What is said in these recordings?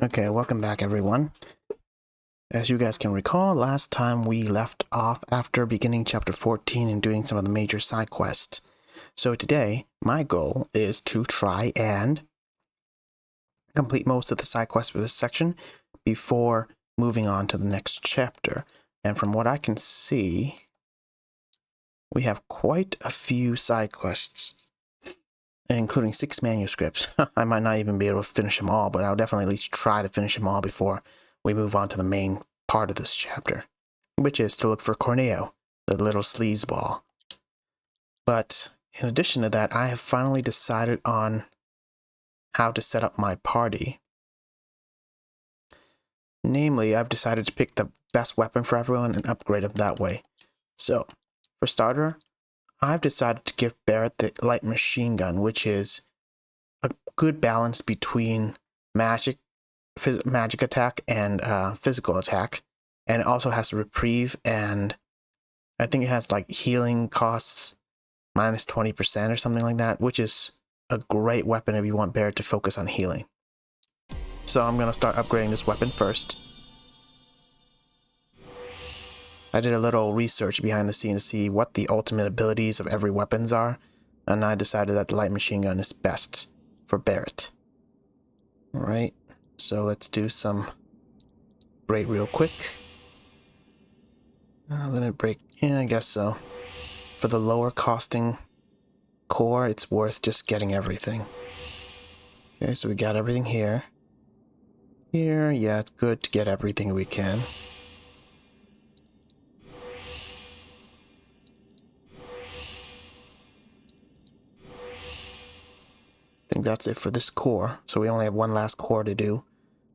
Okay, welcome back everyone. As you guys can recall, last time we left off after beginning chapter 14 and doing some of the major side quests. So today, my goal is to try and complete most of the side quests for this section before moving on to the next chapter. And from what I can see, we have quite a few side quests, including 6 manuscripts. I might not even be able to finish them all, but I'll definitely at least try to finish them all before we move on to the main part of this chapter, which is to look for Corneo, the little sleazeball. But in addition to that, I have finally decided on how to set up my party. Namely, I've decided to pick the best weapon for everyone and upgrade them that way. So, for starter, I've decided to give Barrett the light machine gun, which is a good balance between magic attack and physical attack, and it also has reprieve, and I think it has like healing costs minus 20% or something like that, which is a great weapon if you want Barrett to focus on healing. So I'm going to start upgrading this weapon first. I did a little research behind the scenes to see what the ultimate abilities of every weapons are, and I decided that the light machine gun is best for Barrett. Alright, so let's do some upgrade real quick. Let it break. Yeah, I guess so. For the lower costing core, it's worth just getting everything. Okay, so we got everything here. Here, yeah, it's good to get everything we can. I think that's it for this core. So we only have one last core to do.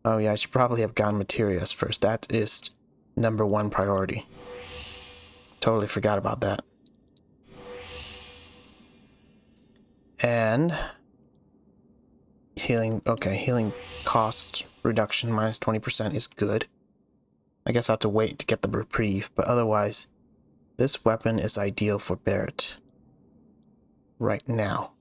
Oh yeah, I should probably have gotten materials first. That is #1 priority. Totally forgot about that. And healing, okay, healing cost reduction minus 20% is good. I guess I'll have to wait to get the reprieve, but otherwise, this weapon is ideal for Barrett right now.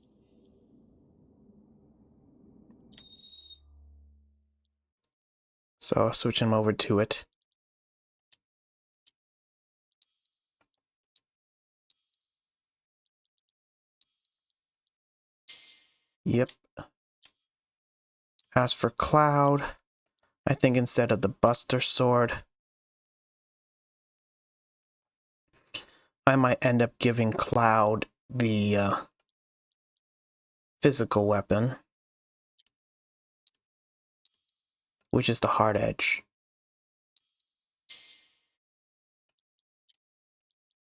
So I'll switch him over to it. Yep. As for Cloud, I think instead of the Buster Sword, I might end up giving Cloud the physical weapon, which is the Hard Edge.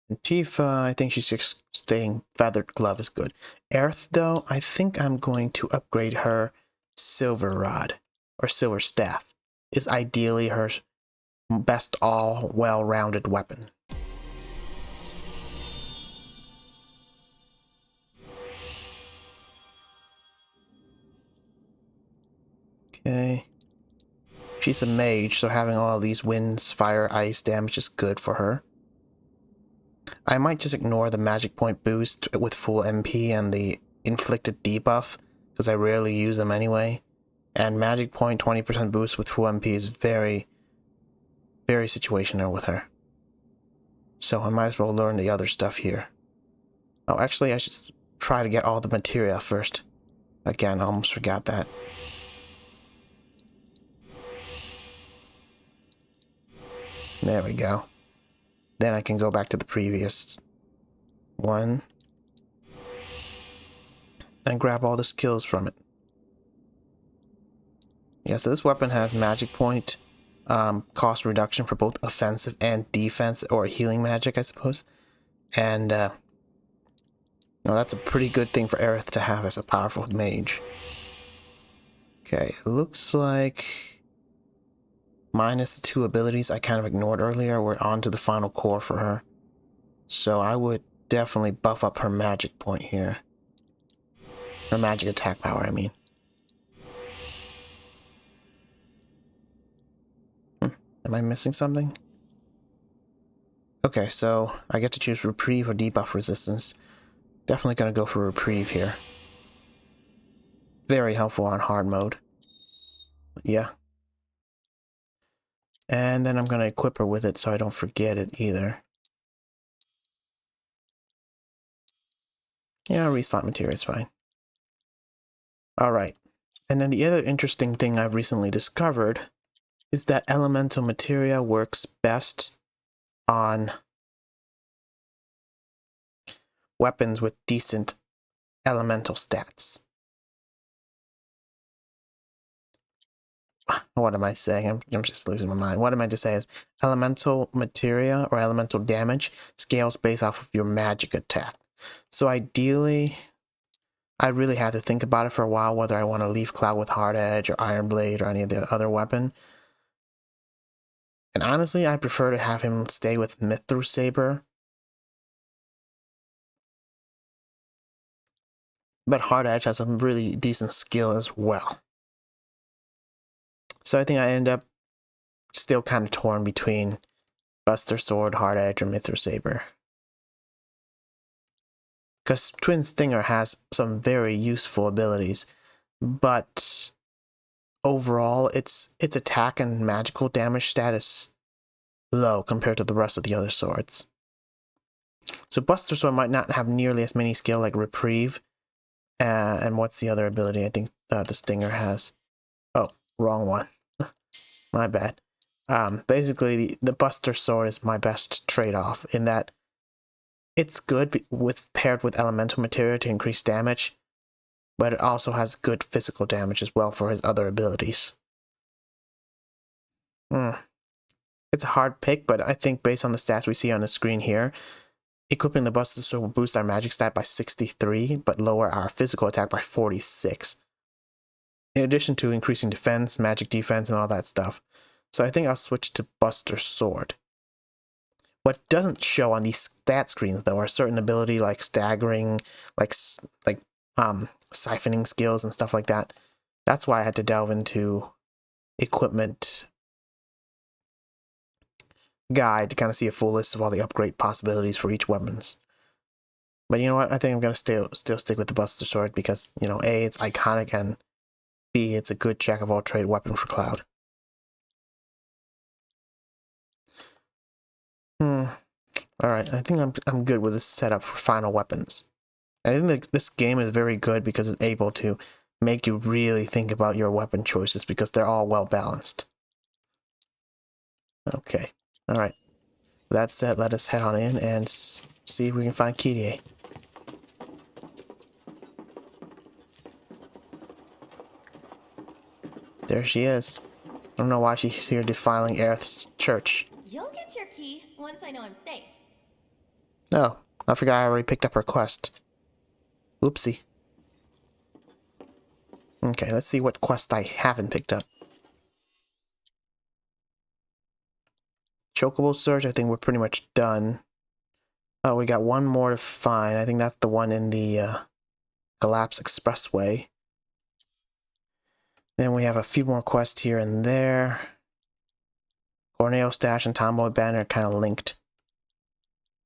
And Tifa, I think she's just staying Feathered Glove is good. Aerith, though, I think I'm going to upgrade her Silver Rod, or Silver Staff, is ideally her best all well-rounded weapon. Okay. She's a mage, so having all these winds, fire, ice damage is good for her. I might just ignore the magic point boost with full MP and the inflicted debuff, because I rarely use them anyway. And magic point 20% boost with full MP is very, very situational with her. So I might as well learn the other stuff here. Oh, actually, I should try to get all the materia first. Again, I almost forgot that. There we go. Then I can go back to the previous one and grab all the skills from it. Yeah, so this weapon has magic point cost reduction for both offensive and defense, or healing magic, I suppose. And that's a pretty good thing for Aerith to have as a powerful mage. Okay, it looks like minus the 2 abilities I kind of ignored earlier, we're on to the final core for her. So I would definitely buff up her magic point here. Her magic attack power, I mean. Am I missing something? Okay, so I get to choose reprieve or debuff resistance. Definitely gonna go for reprieve here. Very helpful on hard mode. Yeah, And then I'm going to equip her with it so I don't forget it either. Yeah, reslot materia is fine. Alright. And then the other interesting thing I've recently discovered is that elemental materia works best on weapons with decent elemental stats. What am I saying? I'm just losing my mind. What I meant to say is elemental materia or elemental damage scales based off of your magic attack. So ideally, I really had to think about it for a while whether I want to leave Cloud with Hard Edge or Iron Blade or any of the other weapon. And honestly, I prefer to have him stay with Mithril Saber. But Hard Edge has some really decent skill as well. So I think I end up still kind of torn between Buster Sword, Hard Edge, or Mithril Saber. Because Twin Stinger has some very useful abilities, but overall its attack and magical damage status low compared to the rest of the other swords. So Buster Sword might not have nearly as many skill like Reprieve, and what's the other ability I think the Stinger has? Oh, wrong one. My bad. Basically, the Buster Sword is my best trade-off in that it's good paired with elemental materia to increase damage, but it also has good physical damage as well for his other abilities. It's a hard pick, but I think based on the stats we see on the screen here, equipping the Buster Sword will boost our magic stat by 63, but lower our physical attack by 46. In addition to increasing defense, magic defense, and all that stuff. So I think I'll switch to Buster Sword. What doesn't show on these stat screens though are certain ability like staggering, like siphoning skills and stuff like that. That's why I had to delve into equipment guide to kind of see a full list of all the upgrade possibilities for each weapons. But you know what? I think I'm gonna still stick with the Buster Sword because, you know, A, it's iconic, and B, it's a good jack of all trade weapon for Cloud. Alright, I think I'm good with this setup for final weapons. I think that this game is very good because it's able to make you really think about your weapon choices because they're all well balanced. Okay, alright. That said, let us head on in and see if we can find Kyrie. There she is. I don't know why she's here defiling Aerith's church. You'll get your key once I know I'm safe. Oh, I forgot I already picked up her quest. Oopsie. Okay, let's see what quest I haven't picked up. Chocobo Search, I think we're pretty much done. Oh, we got one more to find. I think that's the one in the Collapse Expressway. Then we have a few more quests here and there. Corneo Stash and Tomboy Banner are kind of linked.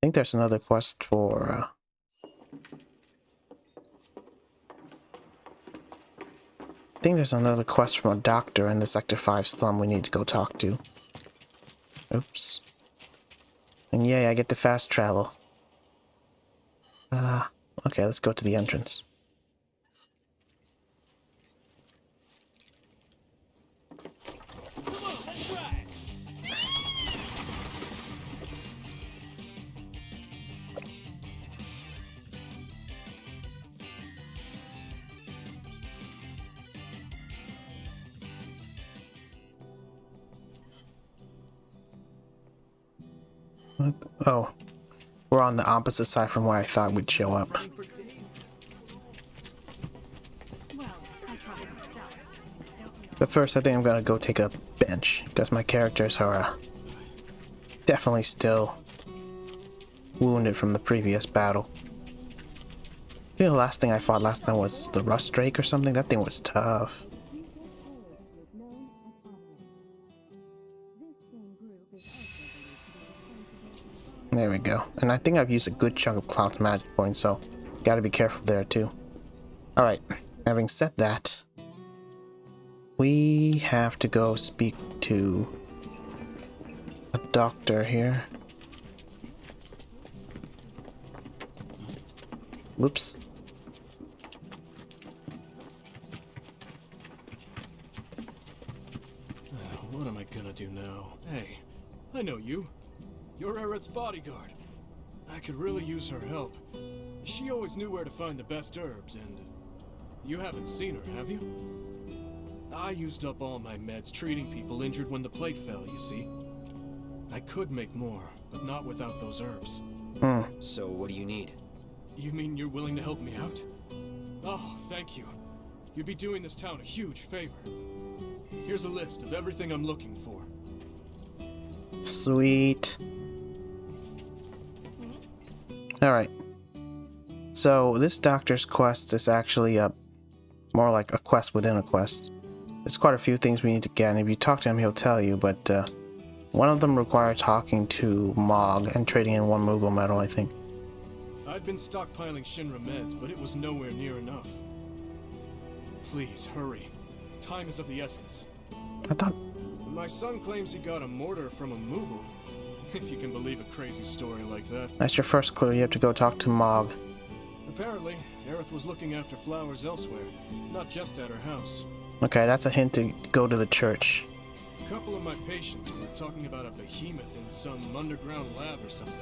I think there's another quest for... I think there's another quest from a doctor in the Sector 5 slum we need to go talk to. Oops. And yay, I get to fast travel. Okay, let's go to the entrance. Oh, we're on the opposite side from where I thought we'd show up. But first, I think I'm gonna go take a bench, because my characters are definitely still wounded from the previous battle. I think the last thing I fought last time was the Rust Drake or something. That thing was tough. There we go. And I think I've used a good chunk of Cloud's magic points, so gotta be careful there too. Alright, having said that, we have to go speak to doctor here. Whoops. What am I gonna do now? Hey, I know you. You're Aerith's bodyguard. I could really use her help. She always knew where to find the best herbs, and you haven't seen her, have you? I used up all my meds treating people injured when the plate fell, you see. I could make more, but not without those herbs. So what do you need? You mean you're willing to help me out? Oh, thank you. You'd be doing this town a huge favor. Here's a list of everything I'm looking for. Sweet. Alright. So, this doctor's quest is actually more like a quest within a quest. There's quite a few things we need to get, and if you talk to him, he'll tell you, but one of them requires talking to Mog and trading in 1 Moogle medal, I think. I'd been stockpiling Shinra meds, but it was nowhere near enough. Please, hurry. Time is of the essence. I thought... My son claims he got a mortar from a Moogle. If you can believe a crazy story like that. That's your first clue. You have to go talk to Mog. Apparently, Aerith was looking after flowers elsewhere, not just at her house. Okay, that's a hint to go to the church. A couple of my patients were talking about a behemoth in some underground lab or something.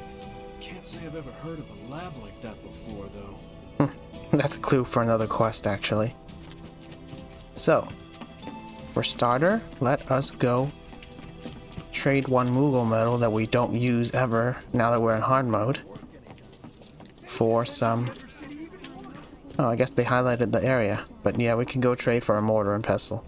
Can't say I've ever heard of a lab like that before, though. That's a clue for another quest, actually. So, for starter, let us go trade 1 Moogle medal that we don't use ever now that we're in hard mode for some... Oh, I guess they highlighted the area. But yeah, we can go trade for a mortar and pestle.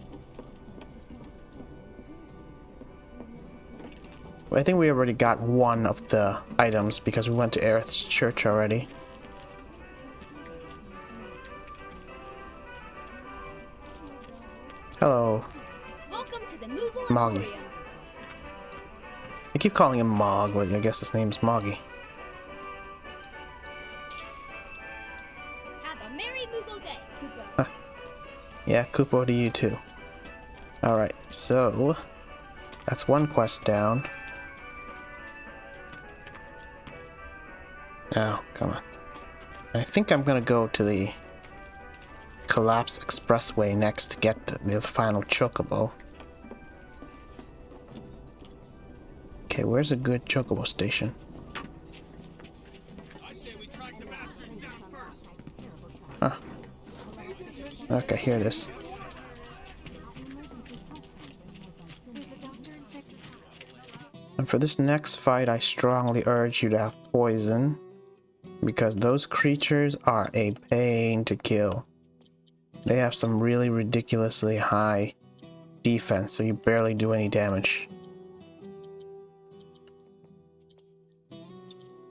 I think we already got one of the items because we went to Aerith's church already. Hello. Welcome to the Moogle Moggy. Emporium. I keep calling him Mog, but I guess his name's Moggy. Have a merry Moogle day, Koopa. Yeah, Koopa to you too. Alright, so... that's 1 quest down. Oh, come on. I think I'm gonna go to the Collapse Expressway next to get the final Chocobo. Okay, where's a good Chocobo station? I say we track the bastards down first. Huh. Okay, here it is. And for this next fight, I strongly urge you to have poison, because those creatures are a pain to kill. They have some really ridiculously high defense, so you barely do any damage.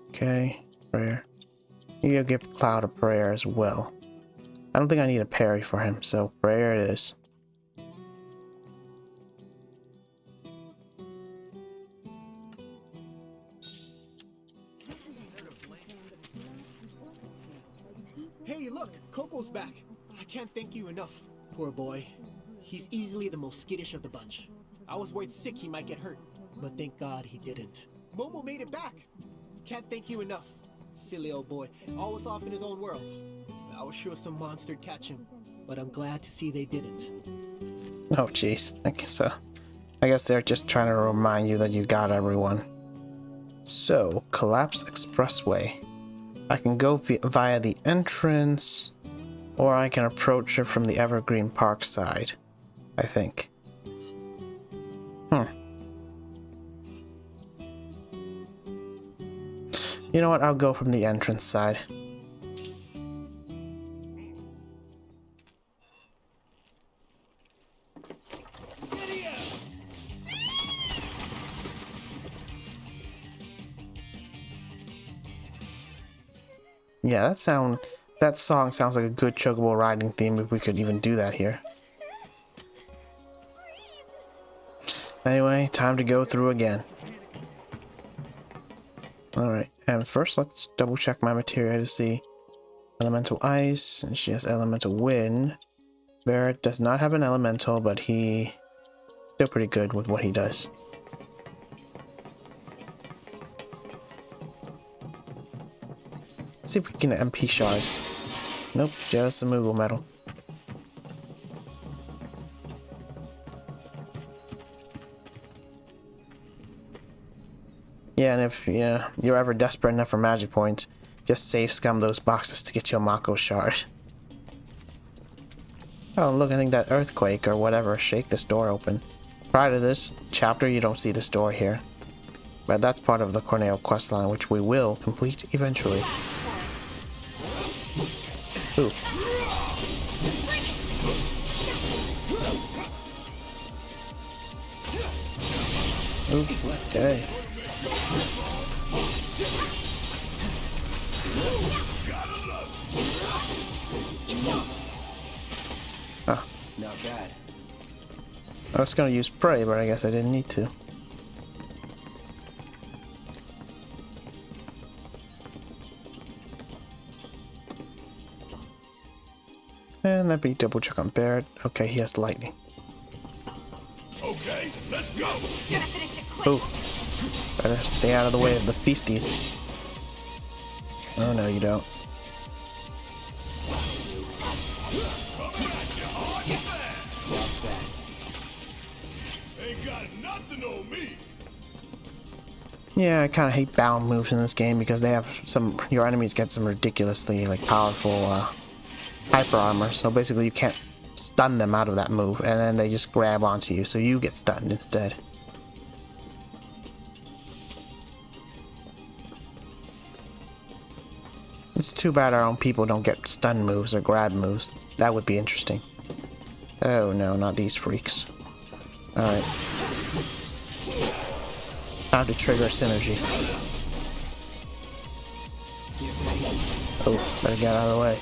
Okay, prayer. You give Cloud a prayer as well. I don't think I need a parry for him, so prayer it is. Hey, look! Coco's back! I can't thank you enough. Poor boy. He's easily the most skittish of the bunch. I was worried sick he might get hurt, but thank God he didn't. Momo made it back! Can't thank you enough. Silly old boy, always off in his own world. I was sure some monster'd catch him, but I'm glad to see they didn't. Oh jeez, I guess they're just trying to remind you that you got everyone. So, Collapse Expressway. I can go via the entrance, or I can approach it from the Evergreen Park side, I think. You know what, I'll go from the entrance side. Yeah, that song sounds like a good Chocobo riding theme if we could even do that here. Anyway, time to go through again. Alright, and first let's double check my materia to see. Elemental Ice, and she has Elemental Wind. Barrett does not have an Elemental, but he's still pretty good with what he does. Let's see if we can get MP shards. Nope, just a Moogle medal. Yeah, and if you're ever desperate enough for magic points, just save scum those boxes to get you a Mako shard. Oh, look, I think that earthquake or whatever shake this door open. Prior to this chapter, you don't see this door here. But that's part of the Corneo questline, which we will complete eventually. Ooh. Ooh, okay. Oh. Not bad. I was gonna use prey, but I guess I didn't need to. And that'd be double check on Barrett. Okay, he has lightning. Okay, let's go. Gonna finish it quick. Ooh. Better stay out of the way of the feasties. Oh no, you don't. Ain't got nothing on me. Yeah, I kind of hate bound moves in this game because they have your enemies get some ridiculously powerful hyper armor. So basically you can't stun them out of that move, and then they just grab onto you, so you get stunned instead. It's too bad our own people don't get stun moves or grab moves. That would be interesting. Oh no, not these freaks. Alright. Time to trigger synergy. Oh, better get out of the way.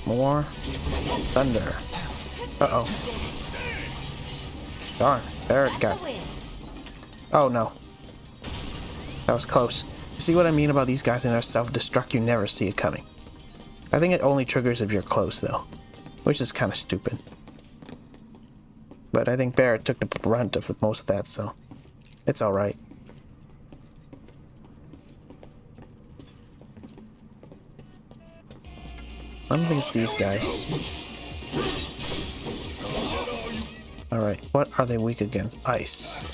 More thunder. Uh-oh. Darn, Barrett got... Oh no. That was close. See what I mean about these guys and their self-destruct? You never see it coming. I think it only triggers if you're close though, which is kind of stupid. But I think Barrett took the brunt of most of that, so it's alright. I don't think it's these guys. Alright, what are they weak against? Ice.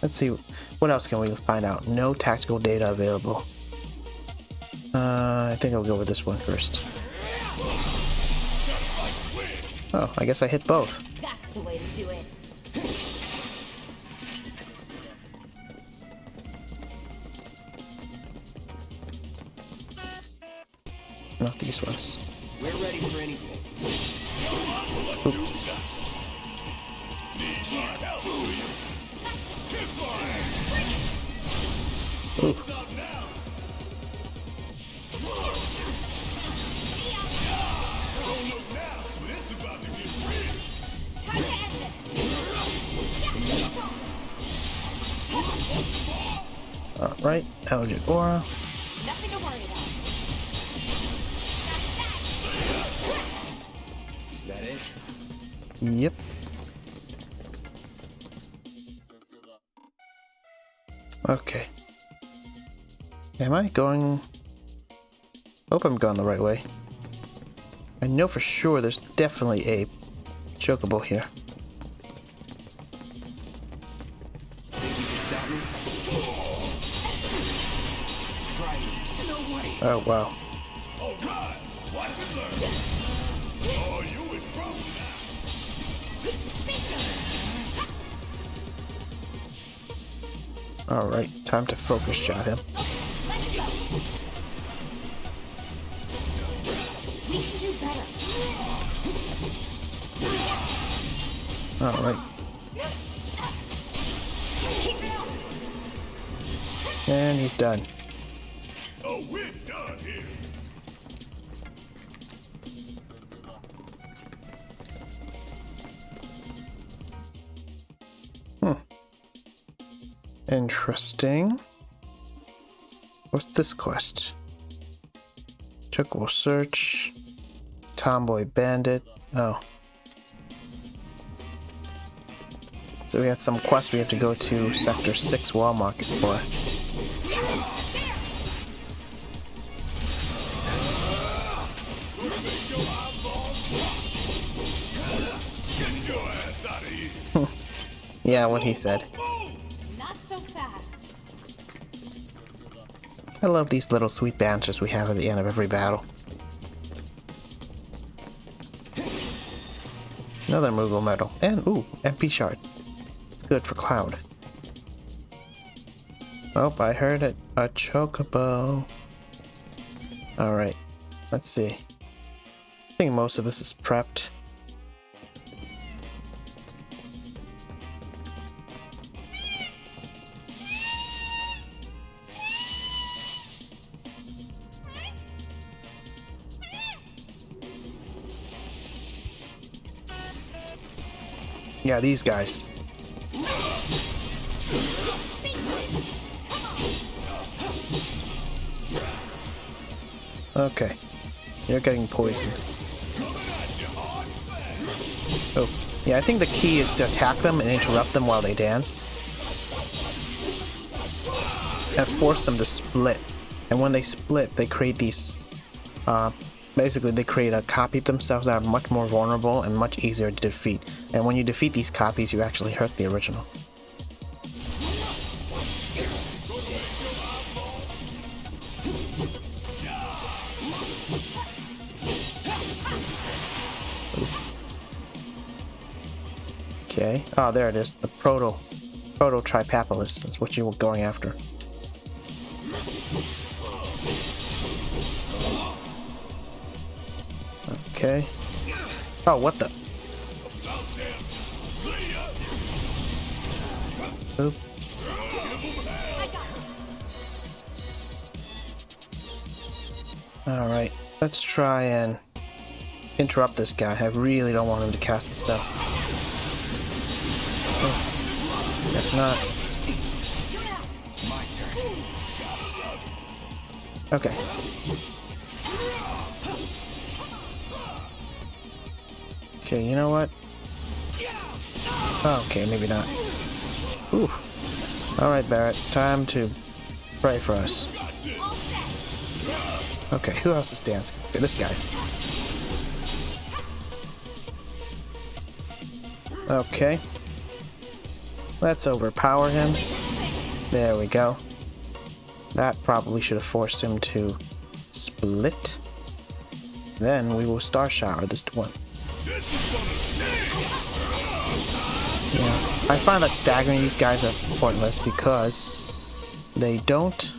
Let's see, what else can we find out? No tactical data available. I think I'll go with this one first. Oh, I guess I hit both. That's the way to do it. Not these ones. We're ready for anything. Oop. Ooh. Time to end this. Alright, Eldritch Aura. Nothing to worry about. Is that it? Yep. Okay. Am I going... Hope I'm going the right way. I know for sure there's definitely a chocobo here. Think you can stop me? Try it. No way. Oh, wow. All right, watch it learn. Oh, you in trouble now. Alright, time to focus shot him. Let's go. We can do better. Alright. Keep it up. And he's done. Oh, we're done here. Interesting. What's this quest? Chocobo Search. Tomboy Bandit. Oh. So we have some quests we have to go to Sector 6 Wall Market for. Get your ass out of here. Yeah, what he said. Not so fast. I love these little sweet banters we have at the end of every battle. Another Moogle medal. And, ooh, MP shard. It's good for Cloud. Oh, I heard it. A chocobo. Alright. Let's see. I think most of this is prepped. Yeah, these guys. Okay. You're getting poisoned. Oh. Yeah, I think the key is to attack them and interrupt them while they dance. And force them to split. And when they split, they create these... basically, they create a copy of themselves that are much more vulnerable and much easier to defeat. And when you defeat these copies, you actually hurt the original. Okay. Oh, there it is. The Proto-Tripapilus is what you were going after. Okay. Oh, what the? Oop. Alright, let's try and interrupt this guy. I really don't want him to cast the spell. Oh, guess not. Okay. Okay, you know what? Oh, okay, maybe not. Ooh. Alright, Barrett. Time to pray for us. Okay, who else is dancing? Okay, this guy's. Okay. Let's overpower him. There we go. That probably should have forced him to split. Then we will Star Shower this one. Yeah, I find that staggering these guys are pointless because they don't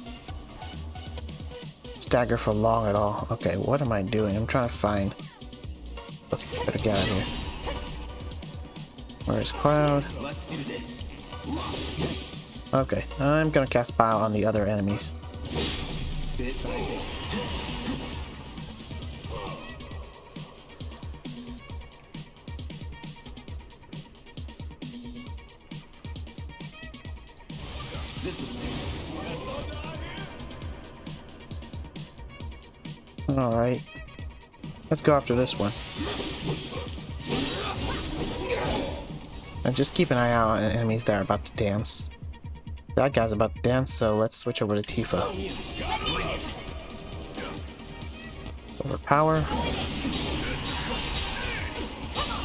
stagger for long at all. Okay, what am I doing? I'm trying to find... Okay, better get out of here. Where's Cloud? Let's do this. Okay, I'm gonna cast Bile on the other enemies. Bit by bit. This is Alright. Let's go after this one. And just keep an eye out on enemies that are about to dance. That guy's about to dance, so let's switch over to Tifa. Overpower.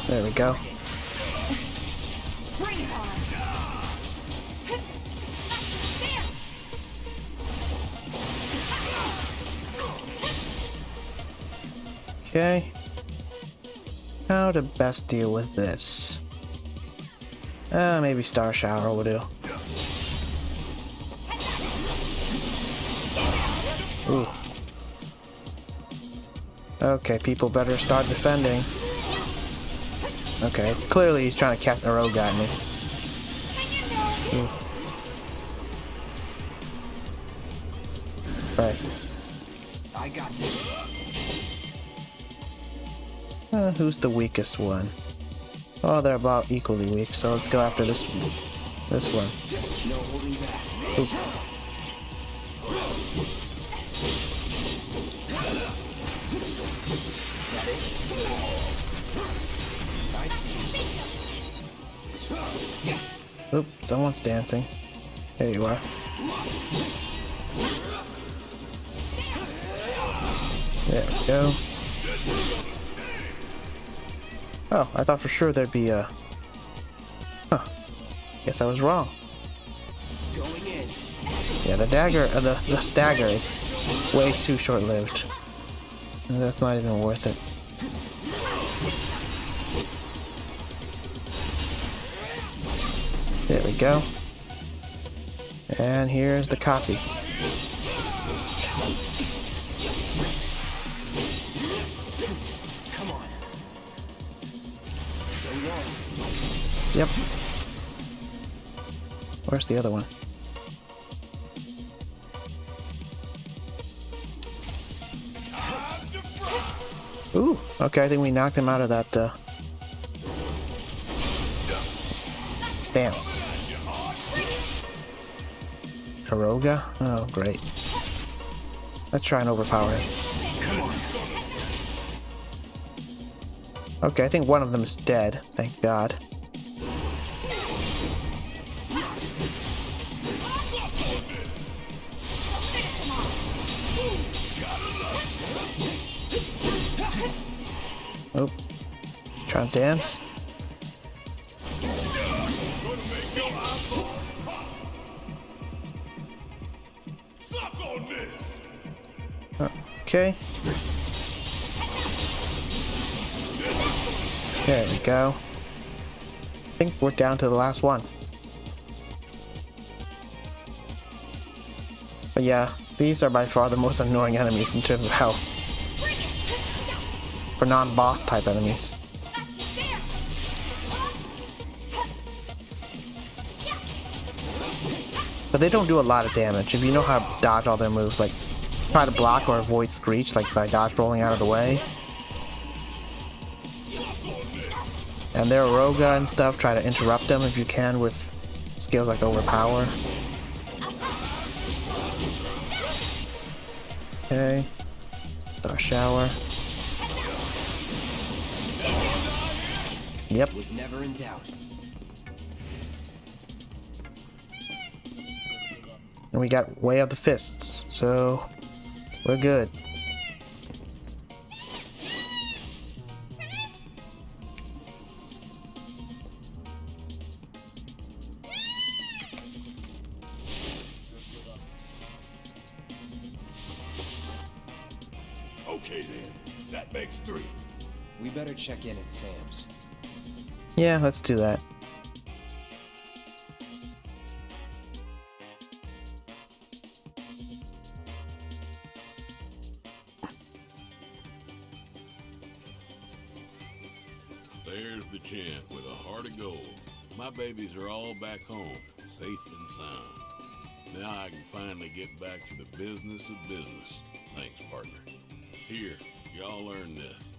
There we go. Bring it on. Okay. How to best deal with this? Maybe Star Shower will do. Ooh. Okay, people better start defending. Okay, clearly he's trying to cast a rogue at me. Ooh. Right. I got this. Who's the weakest one? Oh, they're about equally weak, so let's go after this one. No holding back. Oop. Oop, someone's dancing. There you are. There we go. Oh, I thought for sure there'd be a... Huh. Guess I was wrong. Going in. Yeah, the dagger, the stagger is way too short-lived. That's not even worth it. There we go. And here's the copy. Come on. Yep. Where's the other one? Ooh, okay, I think we knocked him out of that stance. Hiroga? Oh, great. Let's try and overpower him. Okay, I think one of them is dead. Thank God. Oh, trying to dance. Okay. There we go. I think we're down to the last one. But yeah, these are by far the most annoying enemies in terms of health. For non-boss type enemies. But they don't do a lot of damage. If you know how to dodge all their moves, like try to block or avoid Screech, like by dodge rolling out of the way. And their Roga and stuff, try to interrupt them if you can with skills like Overpower. Okay. Star Shower. Yep. Was never in doubt. And we got Way of the Fists, so we're good. Okay then, that makes 3. We better check in at Sam's. Yeah, let's do that. There's the champ with a heart of gold. My babies are all back home, safe and sound. Now I can finally get back to the business of business. Thanks, partner. Here, y'all learn this.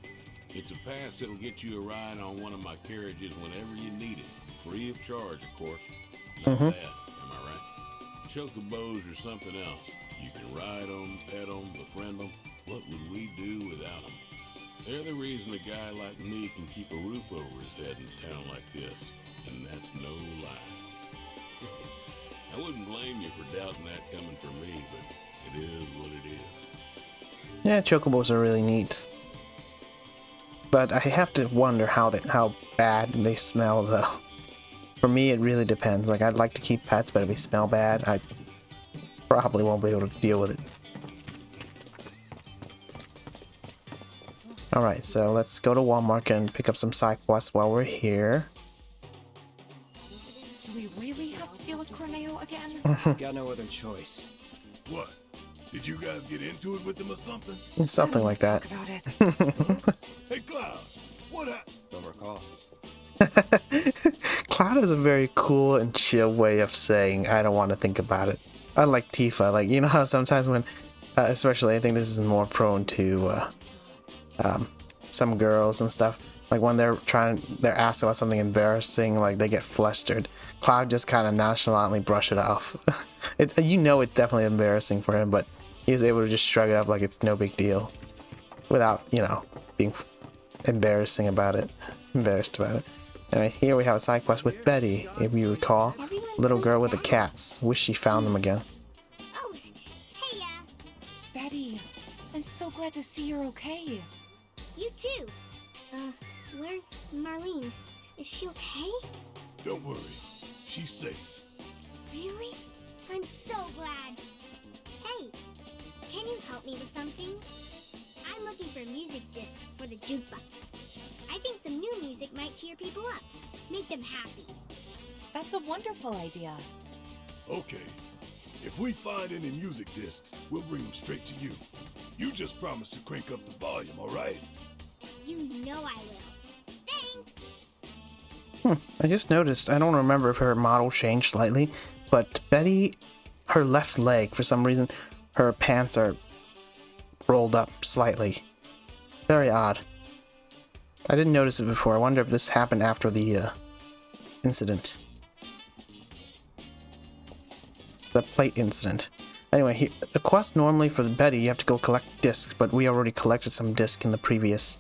It's a pass that'll get you a ride on one of my carriages whenever you need it. Free of charge, of course. Not bad, am I right? Chocobos or something else. You can ride them, pet them, befriend them. What would we do without them? They're the reason a guy like me can keep a roof over his head in a town like this. And that's no lie. I wouldn't blame you for doubting that coming from me, but it is what it is. Yeah, Chocobos are really neat. But I have to wonder how bad they smell, though. For me, it really depends. Like, I'd like to keep pets, but if they smell bad, I probably won't be able to deal with it. Alright, so let's go to Walmart and pick up some side quests while we're here. Do we really have to deal with Corneo again? Got no other choice. What? Did you guys get into it with him or something? Something like that. Talk about it. Hey, Cloud, what happened? Don't recall. Cloud has a very cool and chill way of saying, I don't want to think about it. Unlike Tifa, like, you know how sometimes when, especially I think this is more prone to some girls and stuff, like when they're asked about something embarrassing, like they get flustered. Cloud just kind of nonchalantly brush it off. You know it's definitely embarrassing for him, but he's able to just shrug it up like it's no big deal without, you know, being embarrassed about it. Anyway, here we have a side quest with Betty, if you recall. Little girl with the cats. Wish she found them again. Oh, hey, Betty, I'm so glad to see you're okay. you too. Where's Marlene? Is she okay? Don't worry. She's safe. Really? I'm so glad. Hey, can you help me with something? I'm looking for music discs for the jukebox. I think some new music might cheer people up, make them happy. That's a wonderful idea. Okay. If we find any music discs, we'll bring them straight to you. You just promise to crank up the volume, all right? You know I will. Thanks! I just noticed, I don't remember if her model changed slightly, but Betty, her left leg, for some reason, her pants are rolled up slightly. Very odd. I didn't notice it before. I wonder if this happened after the incident. The plate incident. Anyway, the quest normally for Betty, you have to go collect discs, but we already collected some discs in the previous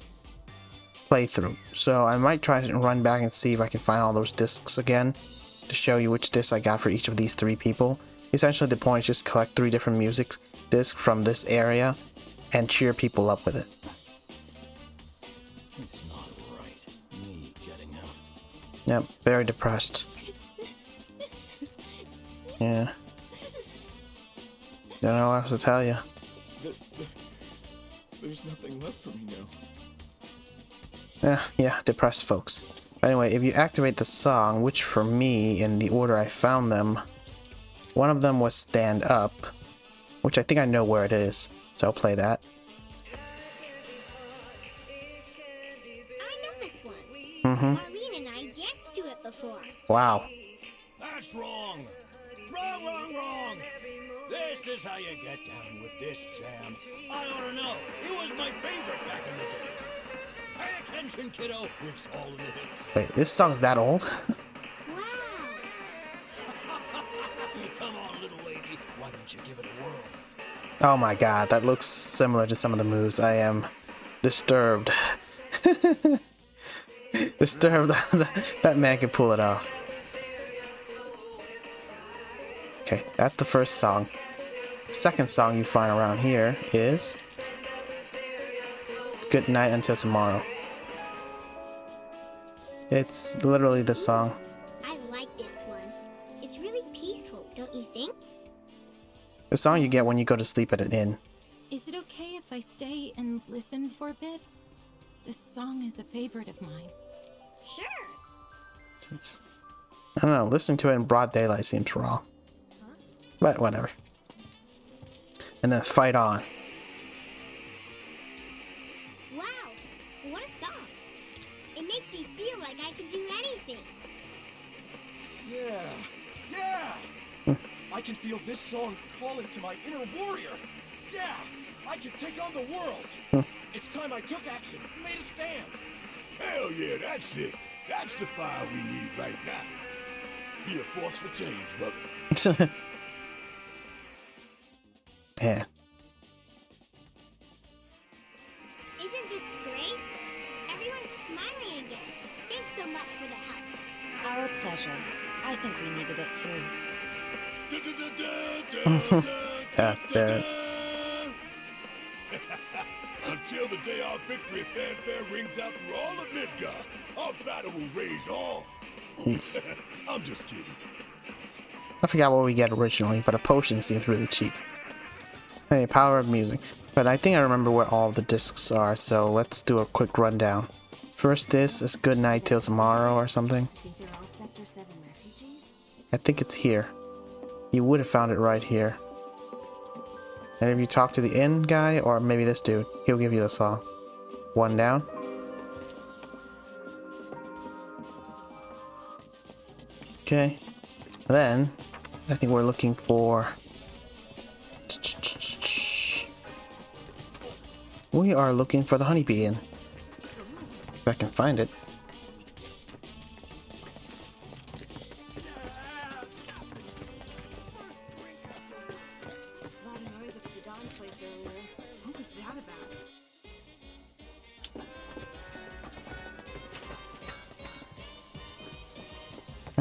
playthrough. So I might try to run back and see if I can find all those discs again to show you which discs I got for each of these 3 people. Essentially, the point is just collect 3 different music discs from this area and cheer people up with it. It's not right. Me getting out. Yep, very depressed. Yeah. Don't know what else to tell you. There's nothing left for me now. Yeah, depressed folks. But anyway, if you activate the song, which for me, in the order I found them, one of them was Stand Up, which I think I know where it is, so I'll play that. I know this one. Mm-hmm. Marlene and I danced to it before. Wow. That's wrong. Wrong, wrong, wrong. This is how you get down with this jam. I ought to know. It was my favorite back in the day. Pay attention, kiddo. It's all in the hips. Wait, this song's that old? Wow! Come on, little lady. Why don't you give it a whirl? Oh my god, that looks similar to some of the moves. I am disturbed. Disturbed that man can pull it off. Okay, that's the first song. Second song you find around here is Good Night Until Tomorrow. It's literally the song. I like this one. It's really peaceful, don't you think? The song you get when you go to sleep at an inn. Is it okay if I stay and listen for a bit? This song is a favorite of mine. Sure. Jeez. I don't know, listening to it in broad daylight seems wrong. But whatever. And then Fight On. Wow, what a song. It makes me feel like I can do anything. Yeah! I can feel this song calling to my inner warrior. Yeah! I can take on the world. It's time I took action, made a stand. Hell yeah, that's it. That's the fire we need right now. Be a force for change, brother. Yeah. Isn't this great? Everyone's smiling again. Thanks so much for the help. Our pleasure. I think we needed it too. God damn it. Until the day our victory fanfare rings out through all of Midgar, our battle will rage on. I'm just kidding. I forgot what we get originally, but a potion seems really cheap. Hey, power of music. But I think I remember where all the discs are, so let's do a quick rundown. First disc is Good Night Till Tomorrow or something. Think they're all Sector 7 refugees? I think it's here. You would have found it right here. And if you talk to the inn guy, or maybe this dude, he'll give you the song. One down. Okay. Then, I think we're looking for... We are looking for the honeybee inn. If I can find it. Loud noise up at the Dawn place earlier. What was that about?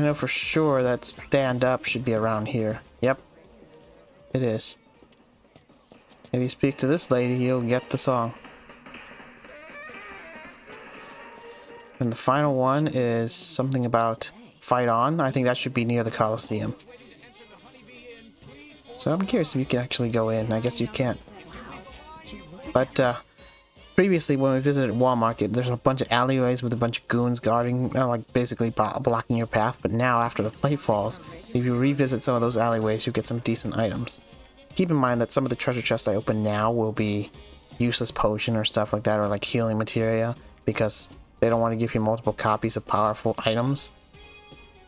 I know for sure that stand up should be around here. Yep, it is. If you speak to this lady, you'll get the song. And the final one is something about fight on. I think that should be near the Coliseum. So I'm curious if you can actually go in. I guess you can't. But previously when we visited Wall Market, there's a bunch of alleyways with a bunch of goons guarding, like basically blocking your path. But now after the plate falls, if you revisit some of those alleyways, you get some decent items. Keep in mind that some of the treasure chests I open now will be useless potion or stuff like that, or like healing materia, because they don't want to give you multiple copies of powerful items.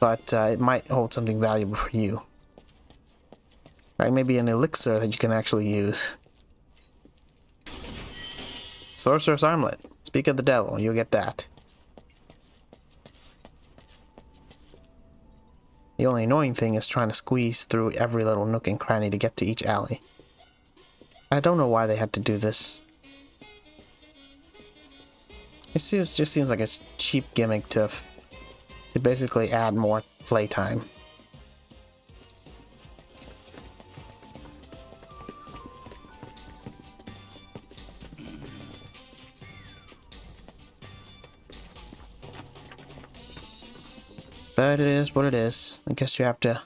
But it might hold something valuable for you. Like maybe an elixir that you can actually use. Sorcerer's Armlet. Speak of the devil, you'll get that. The only annoying thing is trying to squeeze through every little nook and cranny to get to each alley. I don't know why they had to do this. It just seems like a cheap gimmick to basically add more playtime. But it is what it is. I guess you have to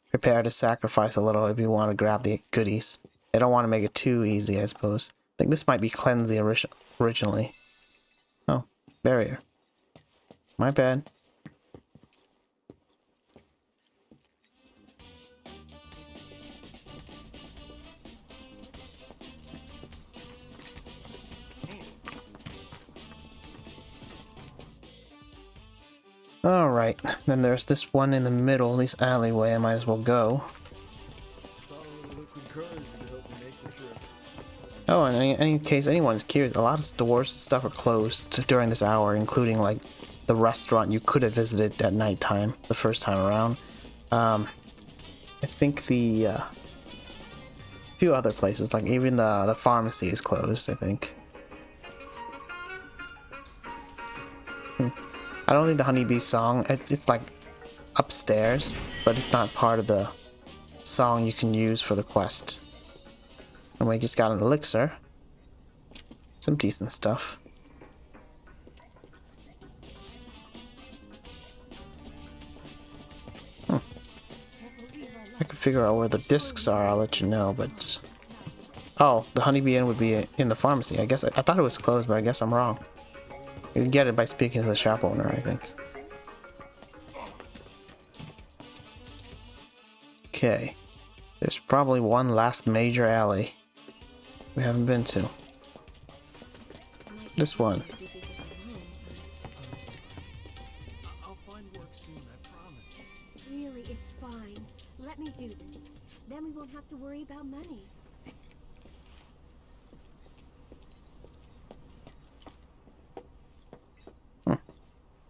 prepare to sacrifice a little if you want to grab the goodies. They don't want to make it too easy, I suppose. I think this might be cleansing originally. Oh, barrier. My bad. Alright, then there's this one in the middle, this alleyway. I might as well go. Oh, and in case anyone's curious, a lot of stores and stuff are closed during this hour, including like the restaurant you could have visited at nighttime the first time around. I think the few other places, like even the pharmacy is closed, I think. I don't think the honeybee song, it's like upstairs, but it's not part of the song you can use for the quest. And we just got an elixir. Some decent stuff. I can figure out where the discs are, I'll let you know, but... Oh, the honeybee inn would be in the pharmacy. I guess I thought it was closed, but I guess I'm wrong. You can get it by speaking to the shop owner, I think. Okay. There's probably one last major alley we haven't been to. This one. I'll find work soon, I promise. Really, it's fine. Let me do this. Then we won't have to worry about money.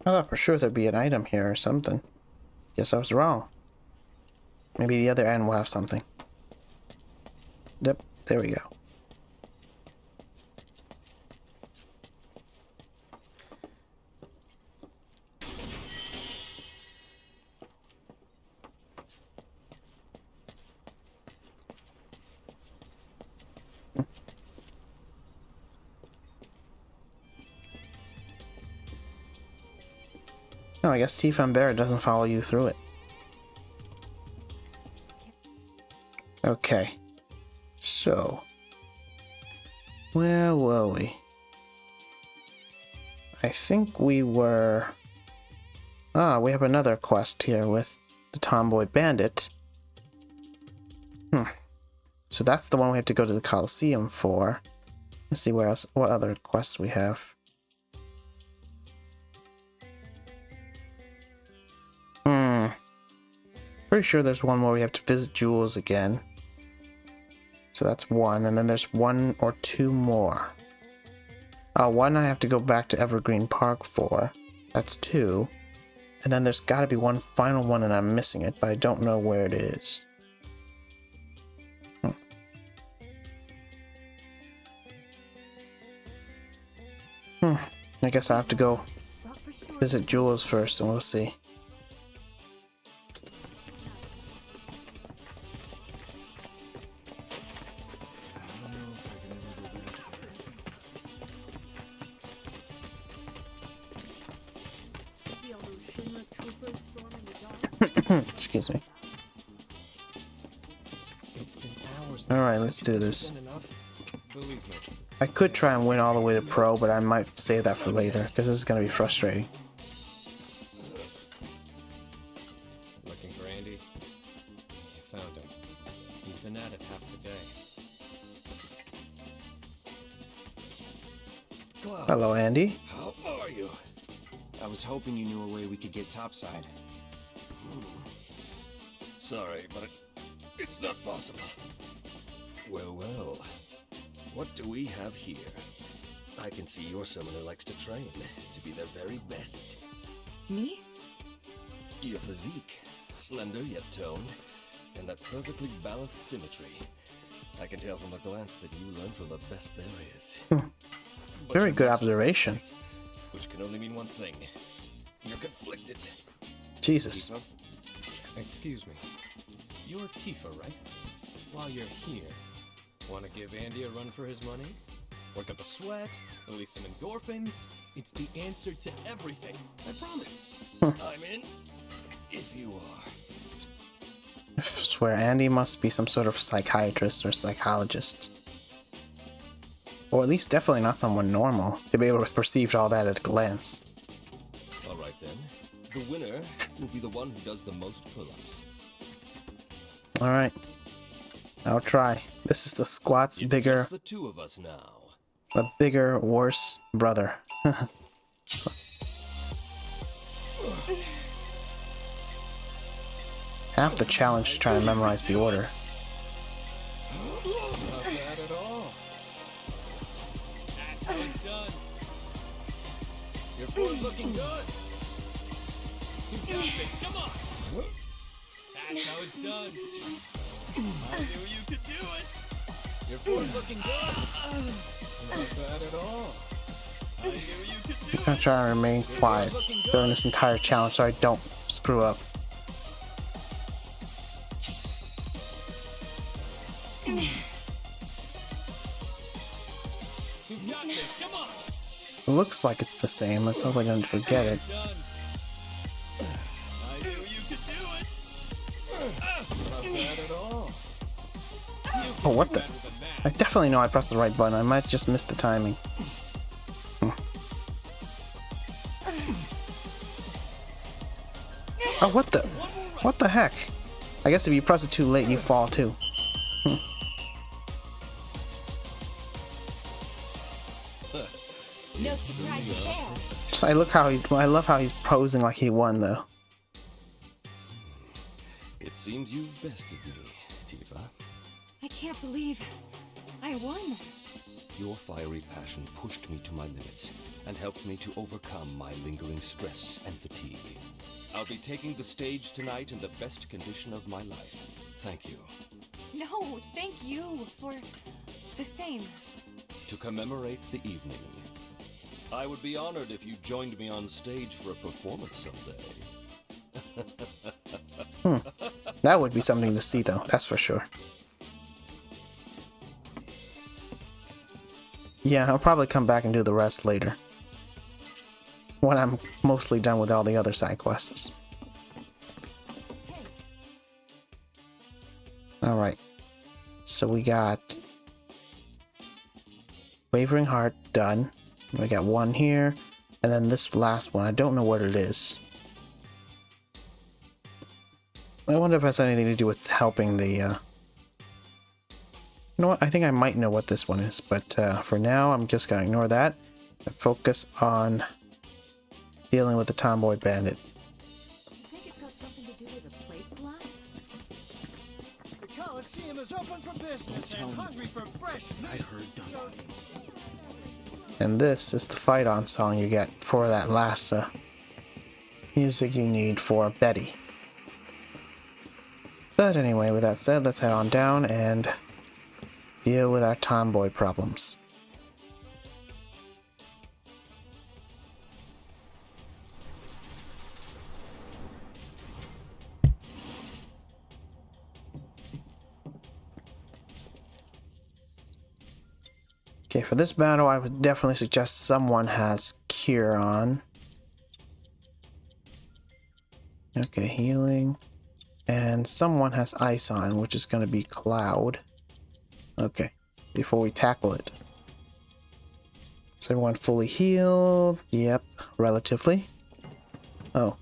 I thought for sure there'd be an item here or something. Guess I was wrong. Maybe the other end will have something. Yep, there we go. Oh, I guess Tifa Bear doesn't follow you through it. Okay. So. Where were we? I think we were... Ah, we have another quest here with the Tomboy Bandit. So that's the one we have to go to the Coliseum for. Let's see where else, what other quests we have. Pretty sure there's one more we have to visit Jules again. So that's one, and then there's one or two more. One I have to go back to Evergreen Park for. That's two. And then there's gotta be one final one and I'm missing it, but I don't know where it is. I guess I have to go visit Jules first and we'll see. Excuse me. It's been hours. Alright, let's do this. Isn't enough. Believe me. I could try and win all the way to pro, but I might save that for later, because this is going to be frustrating. Looking for Andy? I found him. He's been at it half the day. Hello, Andy. How are you? I was hoping you knew a way we could get topside. Sorry, but it's not possible. Well, well. What do we have here? I can see you're someone who likes to train, to be their very best. Me? Your physique, slender yet toned, and that perfectly balanced symmetry. I can tell from a glance that you learn from the best there is. But Very your good muscles observation. are tight, which can only mean one thing. You're conflicted. Jesus. Tifa? Excuse me. You're Tifa, right? While you're here, want to give Andy a run for his money? Work up a sweat, release some endorphins. It's the answer to everything. I promise. I'm in, if you are. I swear, Andy must be some sort of psychiatrist or psychologist. Or at least definitely not someone normal, to be able to perceive all that at a glance. All right then. The winner will be the one who does the most pull-ups. Alright. I'll try. This is the squat's It's bigger, just the two of us now. the bigger, worse brother. So- Half the challenge to try and memorize the order. Not bad at all. That's how it's done. Your form's looking good. You got this. Come on. That's how it's done. I knew you could do it. Your form's looking good. Not bad at all. I knew you could do I'm gonna try and remain quiet during this entire challenge so I don't screw up. You got this. Come on. It looks like it's the same. Let's hope I don't forget it. Done. I knew you could do it. Not bad at all. Oh, what the? I definitely know I pressed the right button. I might have just missed the timing. Oh, what the? What the heck? I guess if you press it too late, you fall too. No surprises there. Just, I love how he's posing like he won though. It seems you've bested me, Tifa. I can't believe I won. Your fiery passion pushed me to my limits and helped me to overcome my lingering stress and fatigue. I'll be taking the stage tonight in the best condition of my life. Thank you. No, thank you for the same. To commemorate the evening, I would be honored if you joined me on stage for a performance someday. That would be something to see though, that's for sure. Yeah, I'll probably come back and do the rest later. When I'm mostly done with all the other side quests. Alright. So we got Wavering Heart done. We got one here. And then this last one, I don't know what it is. I wonder if it has anything to do with helping the you know what? I think I might know what this one is, but for now, I'm just gonna ignore that and focus on dealing with the tomboy bandit. You think it's got something to do with the plate glass? The Coliseum is open for business and hungry for fresh meat. I heard And this is the fight-on song you get for that last music you need for Betty. But anyway, with that said, let's head on down and deal with our tomboy problems. Okay, for this battle, I would definitely suggest someone has Cure on. Okay, healing. And someone has ice on, which is going to be Cloud. Okay, before we tackle it. Is everyone fully healed? Yep, relatively. Oh,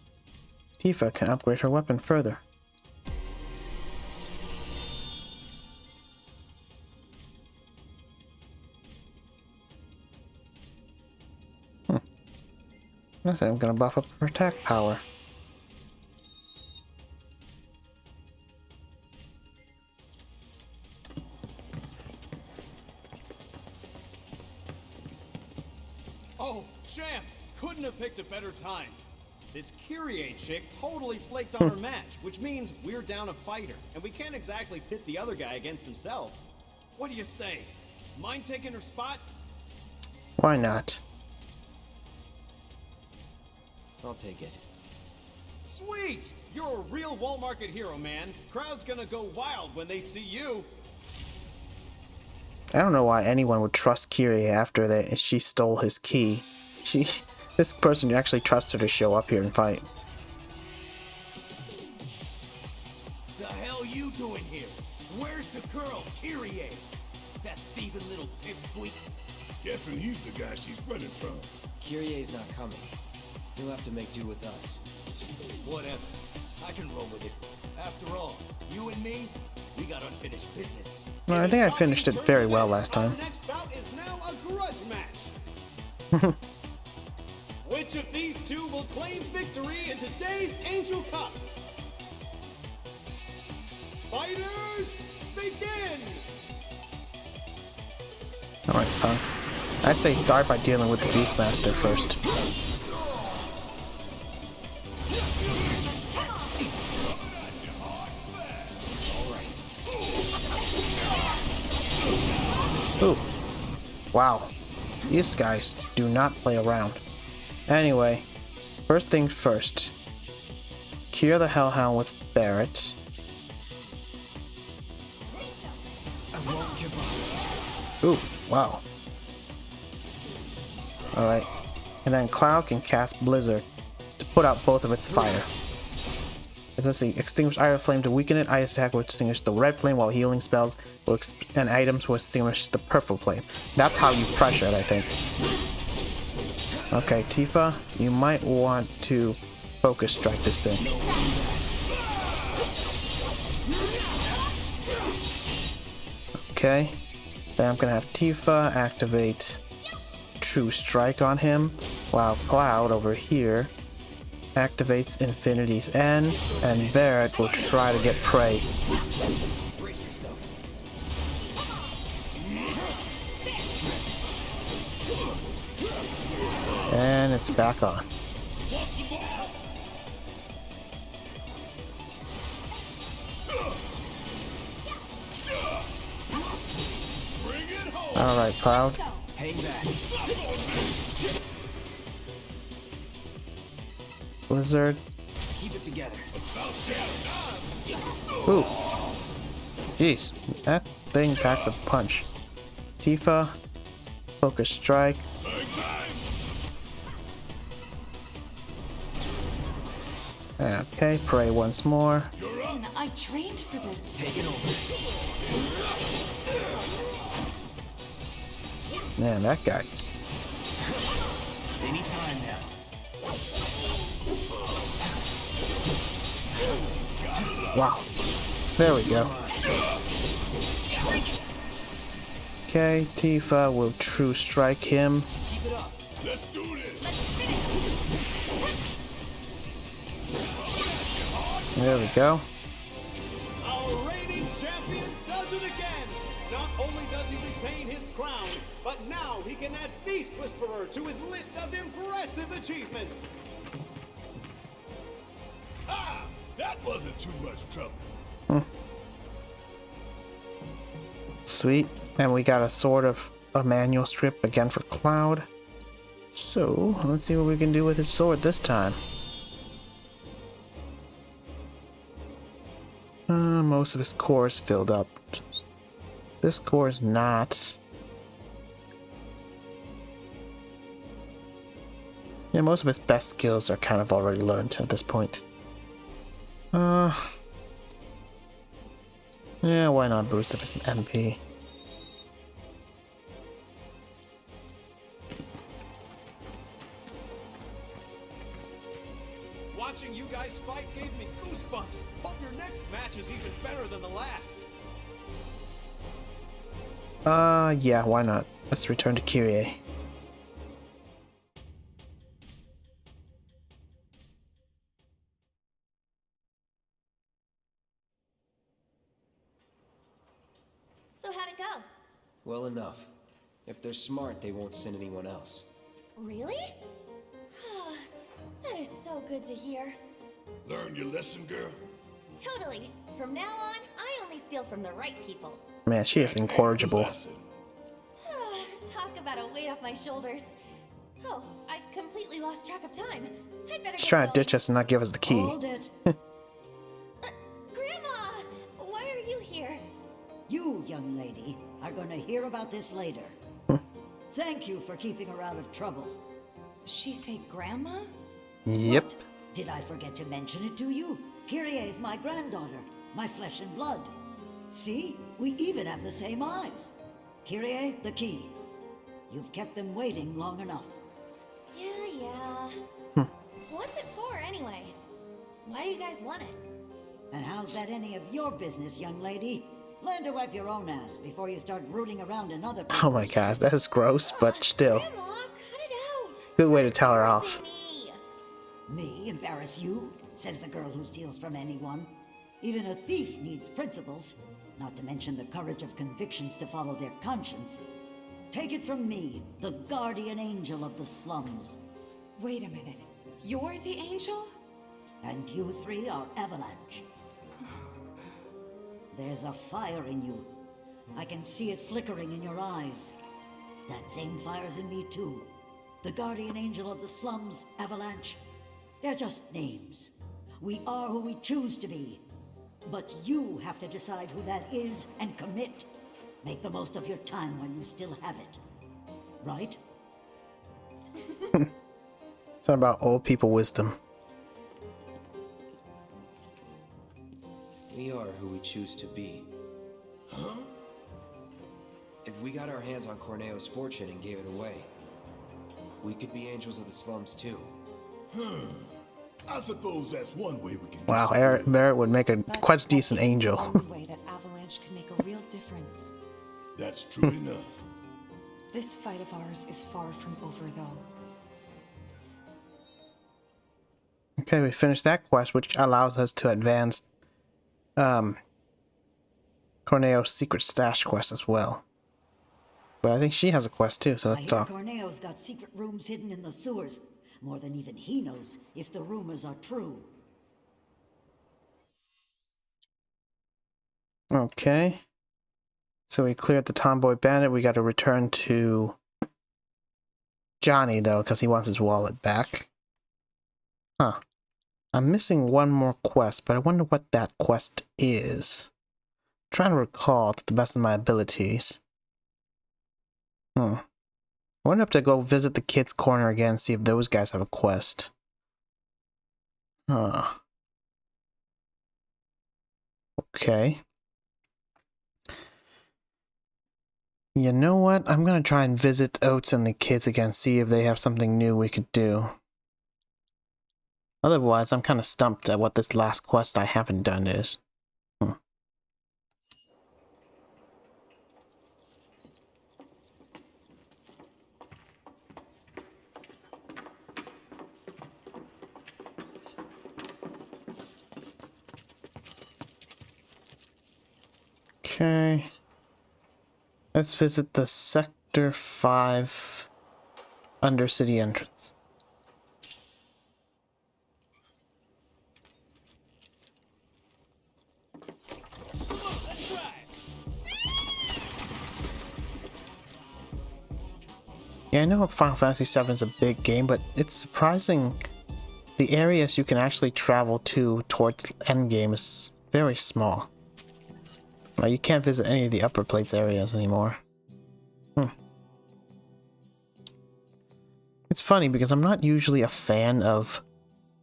Tifa can upgrade her weapon further. I'm gonna buff up her attack power. Oh, champ! Couldn't have picked a better time. This Kyrie chick totally flaked on her match, which means we're down a fighter, and we can't exactly pit the other guy against himself. What do you say? Mind taking her spot? Why not? I'll take it. Sweet! You're a real wall market hero, man. Crowd's gonna go wild when they see you. I don't know why anyone would trust Kyrie after that she stole his key. This person actually trusts her to show up here and fight. The hell you doing here? Where's the girl, Kyrie? That thieving little pipsqueak? Guessing he's the guy she's running from. Kyrie's not coming. He'll have to make do with us. Whatever. I can roll with it. After all, you and me, we got unfinished business. Well, I think I finished it very well last time. The next bout is now a grudge match. Which of these two will claim victory in today's Angel Cup? Fighters, begin! Alright, Punk. I'd say start by dealing with the Beastmaster first. Ooh. Wow. These guys do not play around. Anyway, first things first. Cure the Hellhound with Barret. Ooh, wow. Alright. And then Cloud can cast Blizzard to put out both of its fire. Let's see. Extinguish Iron Flame to weaken it. Ice Attack will extinguish the red flame, while healing spells and items will extinguish the purple flame. That's how you pressure it, I think. Okay, Tifa, you might want to focus strike this thing. Okay. Then I'm gonna have Tifa activate True Strike on him, while Cloud over here activates Infinity's End, and Barret will try to get prey. And it's back on. Alright, Cloud. Hang back. Blizzard. Keep it together. Ooh. Jeez, that thing packs a punch. Tifa. Focus Strike. Okay, pray once more. Man, I trained for this. Take it over. Man, that guy's... Any time now. Wow. There we go. Okay, Tifa will True Strike him. Keep it up. Let's do this. There we go. Our reigning champion does it again! Not only does he retain his crown, but now he can add Beast Whisperer to his list of impressive achievements! Ah! That wasn't too much trouble. Sweet. And we got a sort of a manual strip again for Cloud. So, let's see what we can do with his sword this time. Most of his core is filled up. This core is not. Yeah, most of his best skills are kind of already learned at this point. Yeah, why not boost up some MP? Watching you guys fight gave me goosebumps. Hope your next match is even better than the last. Yeah, why not? Let's return to Kyrie. So how'd it go? Well enough. If they're smart, they won't send anyone else. Really? That is so good to hear. Learn your lesson, girl? Totally. From now on, I only steal from the right people. Man, she is incorrigible. Talk about a weight off my shoulders. Oh, I completely lost track of time. I'd better She's get trying to going. ditch us and not give us the key. Hold it. Grandma! Why are you here? You, young lady, are going to hear about this later. Thank you for keeping her out of trouble. She say grandma? Yep. What? Did I forget to mention it to you? Kyrie is my granddaughter, my flesh and blood. See, we even have the same eyes. Kyrie, the key. You've kept them waiting long enough. Yeah. What's it for, anyway? Why do you guys want it? And how's that any of your business, young lady? Learn to wipe your own ass before you start rooting around in other people's. Oh my gosh, that is gross, but still. Grandma, cut it out. Good way to tell her off. Me embarrass you? Says the girl who steals from anyone. Even a thief needs principles, not to mention the courage of convictions to follow their conscience. Take it from me, the guardian angel of the slums. Wait a minute. You're the angel? And you three are Avalanche. There's a fire in you. I can see it flickering in your eyes. That same fire's in me too. The guardian angel of the slums, Avalanche. They're just names. We are who we choose to be. But you have to decide who that is and commit. Make the most of your time while you still have it. Right? Something about old people wisdom. We are who we choose to be. Huh? If we got our hands on Corneo's fortune and gave it away, we could be angels of the slums too. I suppose that's one way we can. Wow, Barrett would make a quite a decent angel. The only way that Avalanche can make a real difference. That's true enough. This fight of ours is far from over, though. Okay, we finished that quest, which allows us to advance Corneo's secret stash quest as well. But I think she has a quest too, so let's talk. Corneo's got secret rooms hidden in the sewers. More than even he knows if the rumors are true. Okay. So we cleared the Tomboy Bandit. We got to return to Johnny, though, because he wants his wallet back. Huh. I'm missing one more quest, but I wonder what that quest is. I'm trying to recall to the best of my abilities. I wonder if to go visit the kids' corner again and see if those guys have a quest. Huh. Okay. You know what? I'm gonna try and visit Oates and the kids again, see if they have something new we could do. Otherwise, I'm kind of stumped at what this last quest I haven't done is. Okay. Let's visit the Sector 5 Undercity entrance. Yeah, I know Final Fantasy VII is a big game, but it's surprising the areas you can actually travel to towards endgame is very small. Like, you can't visit any of the upper plates areas anymore. It's funny because I'm not usually a fan of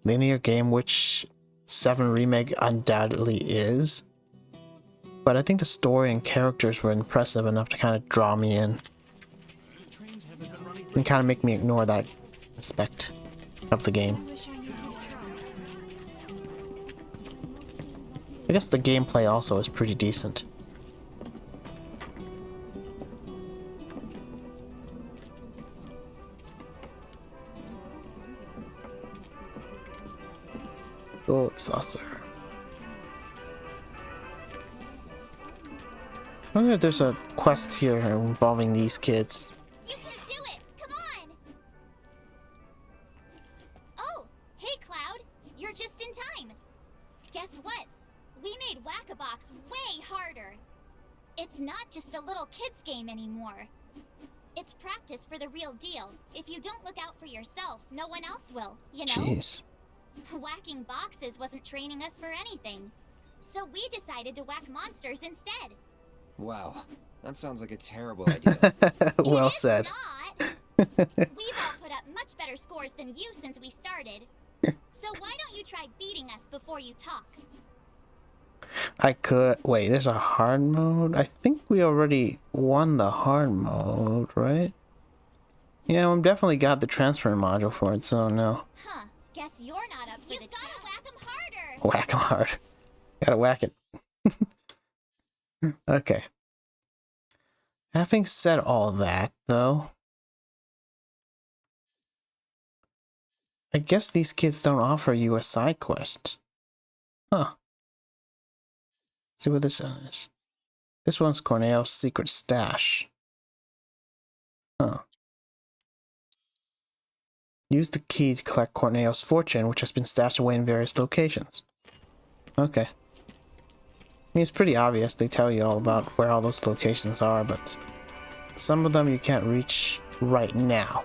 linear game which 7 Remake undoubtedly is. But I think the story and characters were impressive enough to kind of draw me in. And kind of make me ignore that aspect of the game. I guess the gameplay also is pretty decent. Gold saucer. I wonder if there's a quest here involving these kids. You can do it! Come on! Oh, hey Cloud. You're just in time. Guess what? We made Whack-A-Box way harder. It's not just a little kid's game anymore. It's practice for the real deal. If you don't look out for yourself, no one else will, you know? Jeez. Whacking boxes wasn't training us for anything. So we decided to whack monsters instead. Wow, that sounds like a terrible idea. Well said. We've all put up much better scores than you since we started. So why don't you try beating us before you talk? I could. Wait, there's a hard mode? I think we already won the hard mode, right? Yeah, we've definitely got the transfer module for it, so no. Huh, guess you're not up for the gotta whack 'em harder! Whack 'em hard. Gotta whack it. Okay. Having said all that, though, I guess these kids don't offer you a side quest. Huh. See what this is. This one's Corneo's secret stash. Huh. Use the key to collect Corneo's fortune, which has been stashed away in various locations. Okay. I mean, it's pretty obvious. They tell you all about where all those locations are, but some of them you can't reach right now.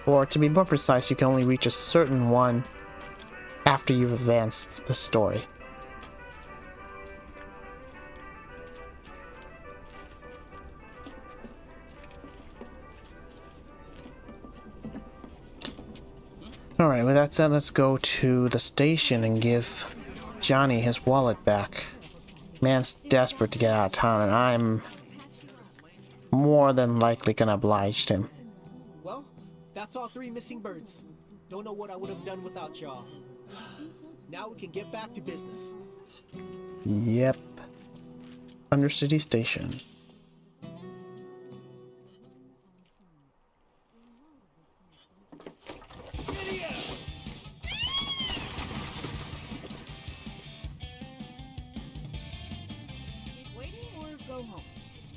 Or to be more precise, you can only reach a certain one after you've advanced the story. Alright, with that said, let's go to the station and give Johnny his wallet back. Man's desperate to get out of town, and I'm more than likely gonna oblige him. Well, that's all 3 missing birds. Don't know what I would have done without y'all. Now we can get back to business. Yep. Undercity Station.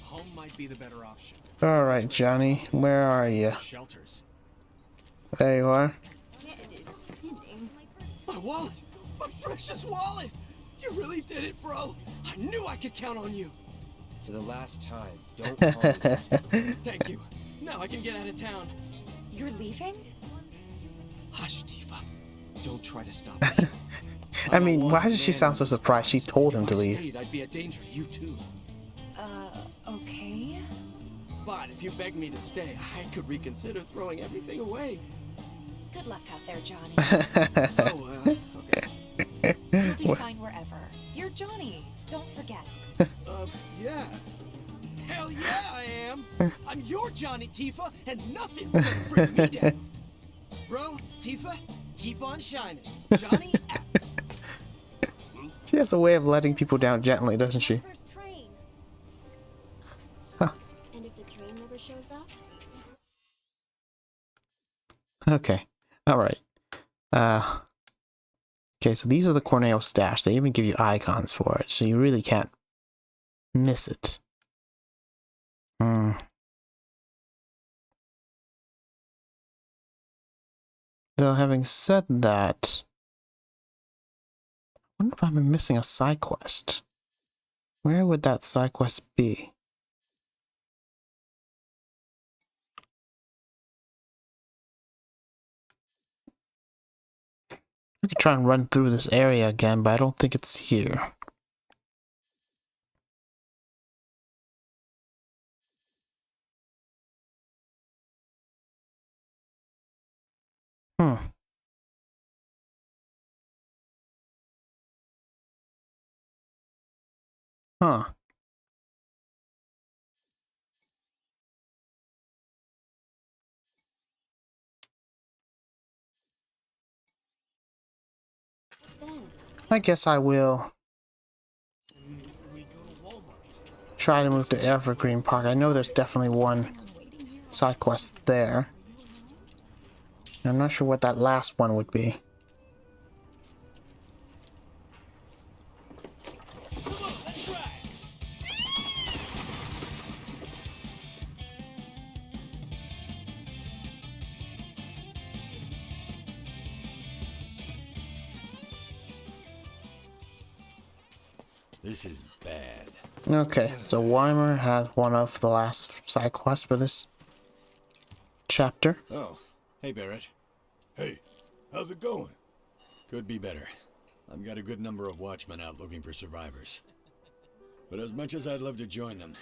Home might be the better option. Alright, Johnny, where are you? Shelters. There you are. My wallet! My precious wallet! You really did it, bro! I knew I could count on you! For the last time, don't call me. Thank you. Now I can get out of town. You're leaving? Hush, Tifa. Don't try to stop me. I mean, why does she sound so surprised? She told him to leave. I'd be a danger to you too. Okay. But if you begged me to stay, I could reconsider throwing everything away. Good luck out there, Johnny. Okay. You'll be fine wherever. You're Johnny. Don't forget. Yeah. Hell yeah, I am. I'm your Johnny, Tifa, and nothing's gonna bring me down. Bro, Tifa, keep on shining. Johnny out. She has a way of letting people down gently, doesn't she? First train. Huh. And if the train never shows up? Okay. Alright. Okay, so these are the Corneo stash. They even give you icons for it, so you really can't miss it. Though, having said that, I wonder if I'm missing a side quest. Where would that side quest be? I could try and run through this area again, but I don't think it's here. Huh. I guess I will try to move to Evergreen Park. I know there's definitely one side quest there. I'm not sure what that last one would be. This is bad. Okay, so Weimer has one of the last side quests for this chapter. Oh, hey Barrett. Hey, how's it going? Could be better. I've got a good number of watchmen out looking for survivors. But as much as I'd love to join them,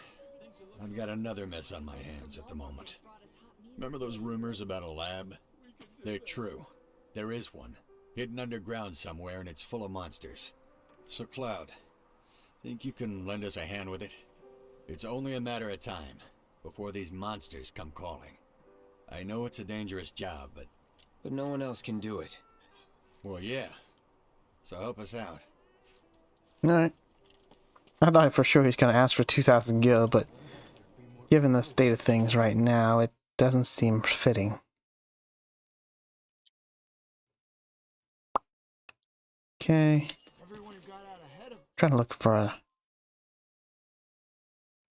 I've got another mess on my hands at the moment. Remember those rumors about a lab? They're true. There is one, hidden underground somewhere, and it's full of monsters. So Cloud, think you can lend us a hand with it? It's only a matter of time before these monsters come calling. I know it's a dangerous job, but no one else can do it. Well, yeah. So help us out. Alright. I thought for sure he was going to ask for 2,000 gil, but given the state of things right now, it doesn't seem fitting. Okay. Trying to look for a...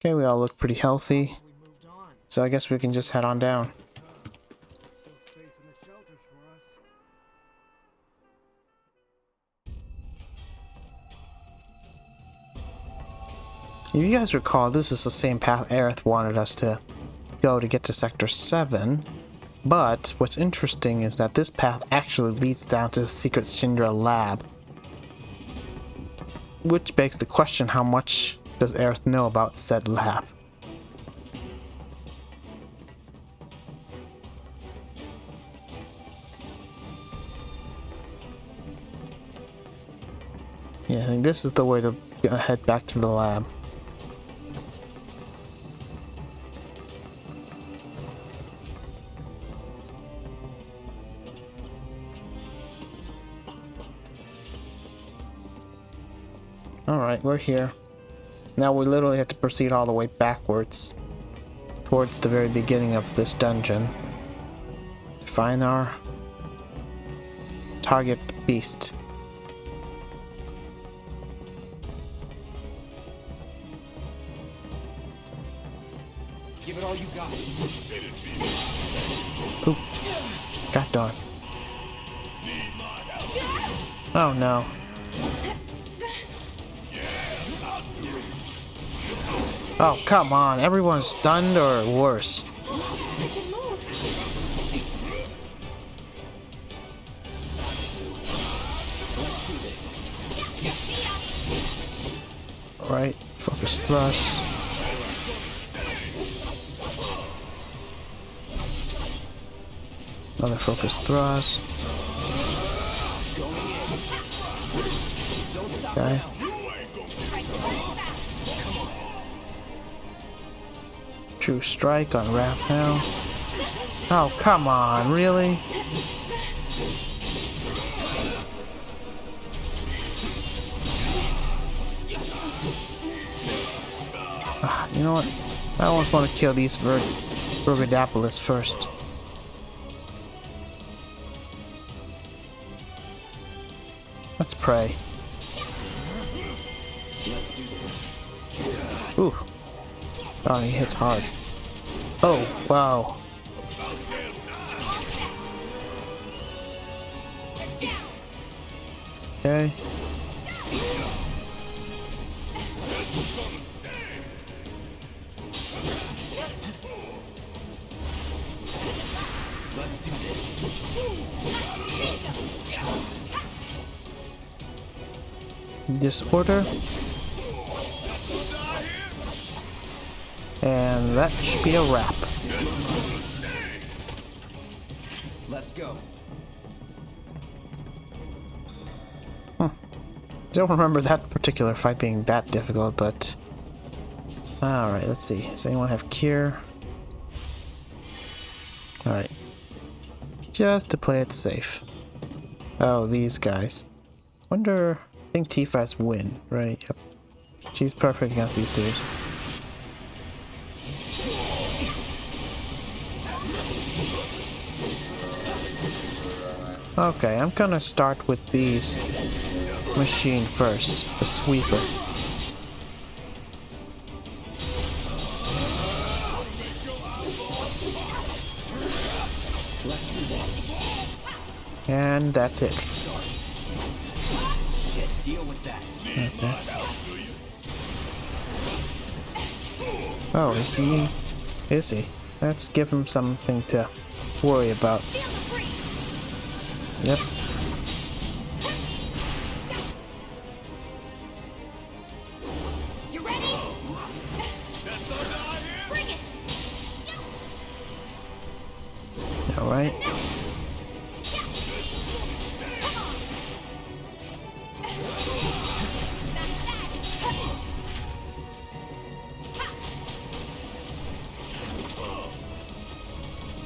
Okay, we all look pretty healthy. So I guess we can just head on down. If you guys recall, this is the same path Aerith wanted us to go to get to Sector 7. But what's interesting is that this path actually leads down to the secret Syndra lab. Which begs the question, how much does Aerith know about said lab? Yeah, I think this is the way to head back to the lab. Alright, we're here. Now we literally have to proceed all the way backwards towards the very beginning of this dungeon to find our target beast. Give it all you got. Oop. God darn. Oh no. Oh, come on. Everyone's stunned or worse. Right. Focus thrust. Another focus thrust. Okay. True strike on Wrath now. Oh, come on, really? You know what? I almost want to kill these Vergodapolis first. Let's pray. Ooh. Oh, he hits hard. Oh, wow. Okay. Let's do this. Disorder. And that should be a wrap. Let's go. Huh. Don't remember that particular fight being that difficult, but... Alright, let's see. Does anyone have cure? Alright. Just to play it safe. Oh, these guys. Wonder... I think Tifa's win, right? Yep. She's perfect against these dudes. Okay, I'm gonna start with these machine first, the sweeper. And that's it. Deal with that. Okay. Oh, is he? Is he? Let's give him something to worry about. Yep. You ready? Bring it. All right.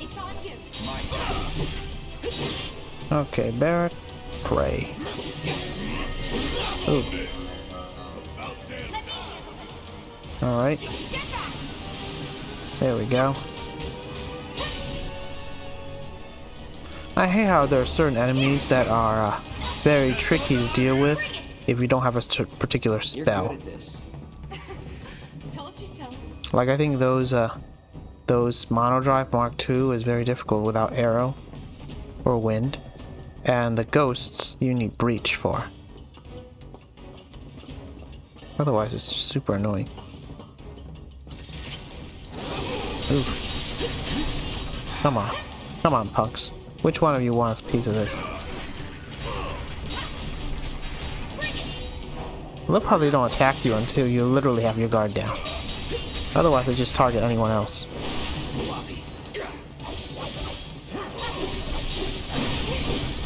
It's on you. Okay, Barrett, pray. Ooh. Alright. There we go. I hate how there are certain enemies that are very tricky to deal with if you don't have a particular spell. Told you so. Like I think those Monodrive Mark II is very difficult without arrow or wind. And the ghosts you need breach for. Otherwise it's super annoying. Ooh. Come on. Come on, punks. Which one of you wants a piece of this? I love how they don't attack you until you literally have your guard down. Otherwise they just target anyone else.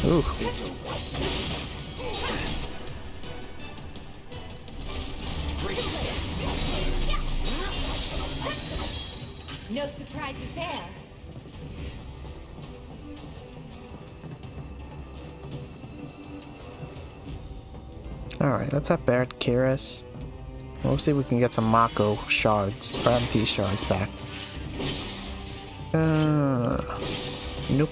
Ooh. No surprises there. Alright, let's have Barrett Kiris. We'll see if we can get some Mako shards, or MP shards back. Nope.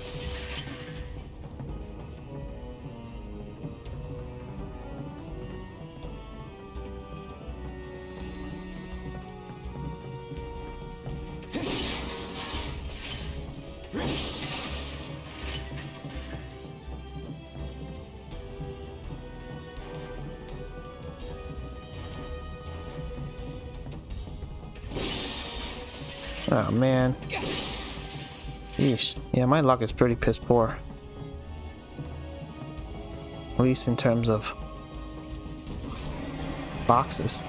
Oh man. Yeesh. Yeah, my luck is pretty piss poor. At least in terms of boxes.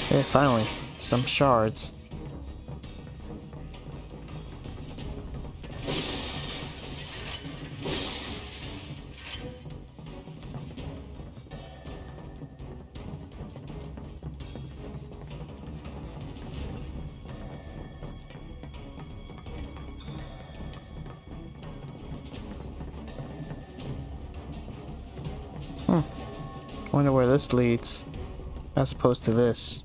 Okay, finally, some shards. Wonder where this leads, as opposed to this.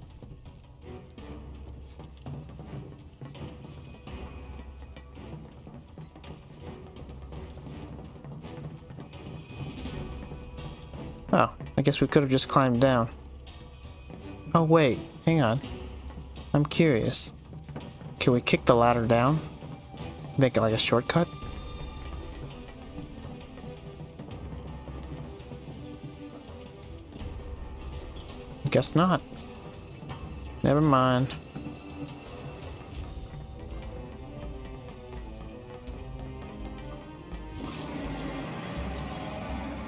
Oh, I guess we could have just climbed down. Oh wait, hang on. I'm curious. Can we kick the ladder down? Make it like a shortcut? Guess not. Never mind.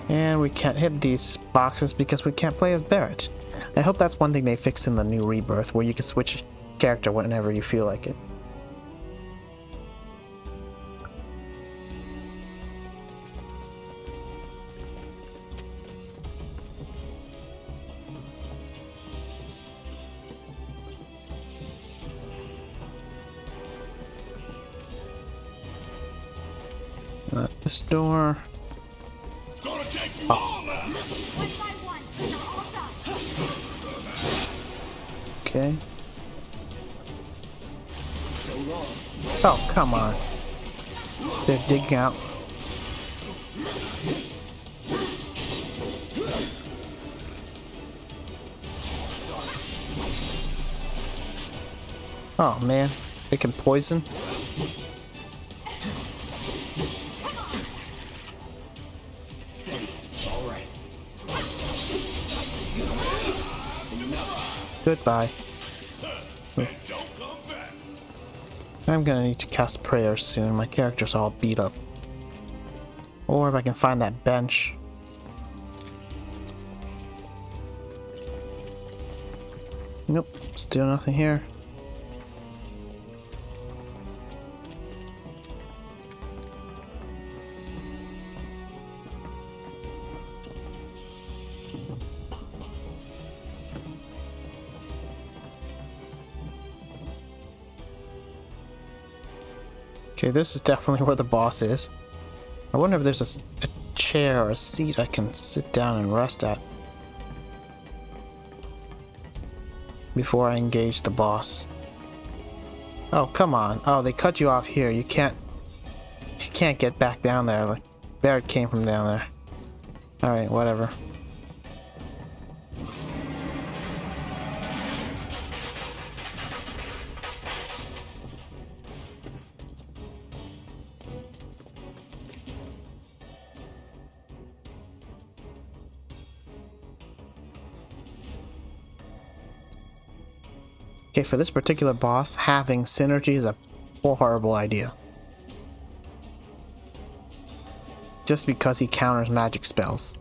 And we can't hit these boxes because we can't play as Barrett. I hope that's one thing they fix in the new Rebirth, where you can switch character whenever you feel like it. This door. Gonna take you all out. Okay. Oh, come on. They're digging out. Oh man, they can poison. Goodbye. I'm gonna need to cast prayers soon. My character's all beat up. Or if I can find that bench. Nope, still nothing here. Okay, this is definitely where the boss is. I wonder if there's a chair or a seat I can sit down and rest at before I engage the boss. Oh, come on. Oh, they cut you off here. You can't get back down there. Like, Barrett came from down there. Alright, whatever. Okay, for this particular boss, having synergy is a horrible idea. Just because he counters magic spells.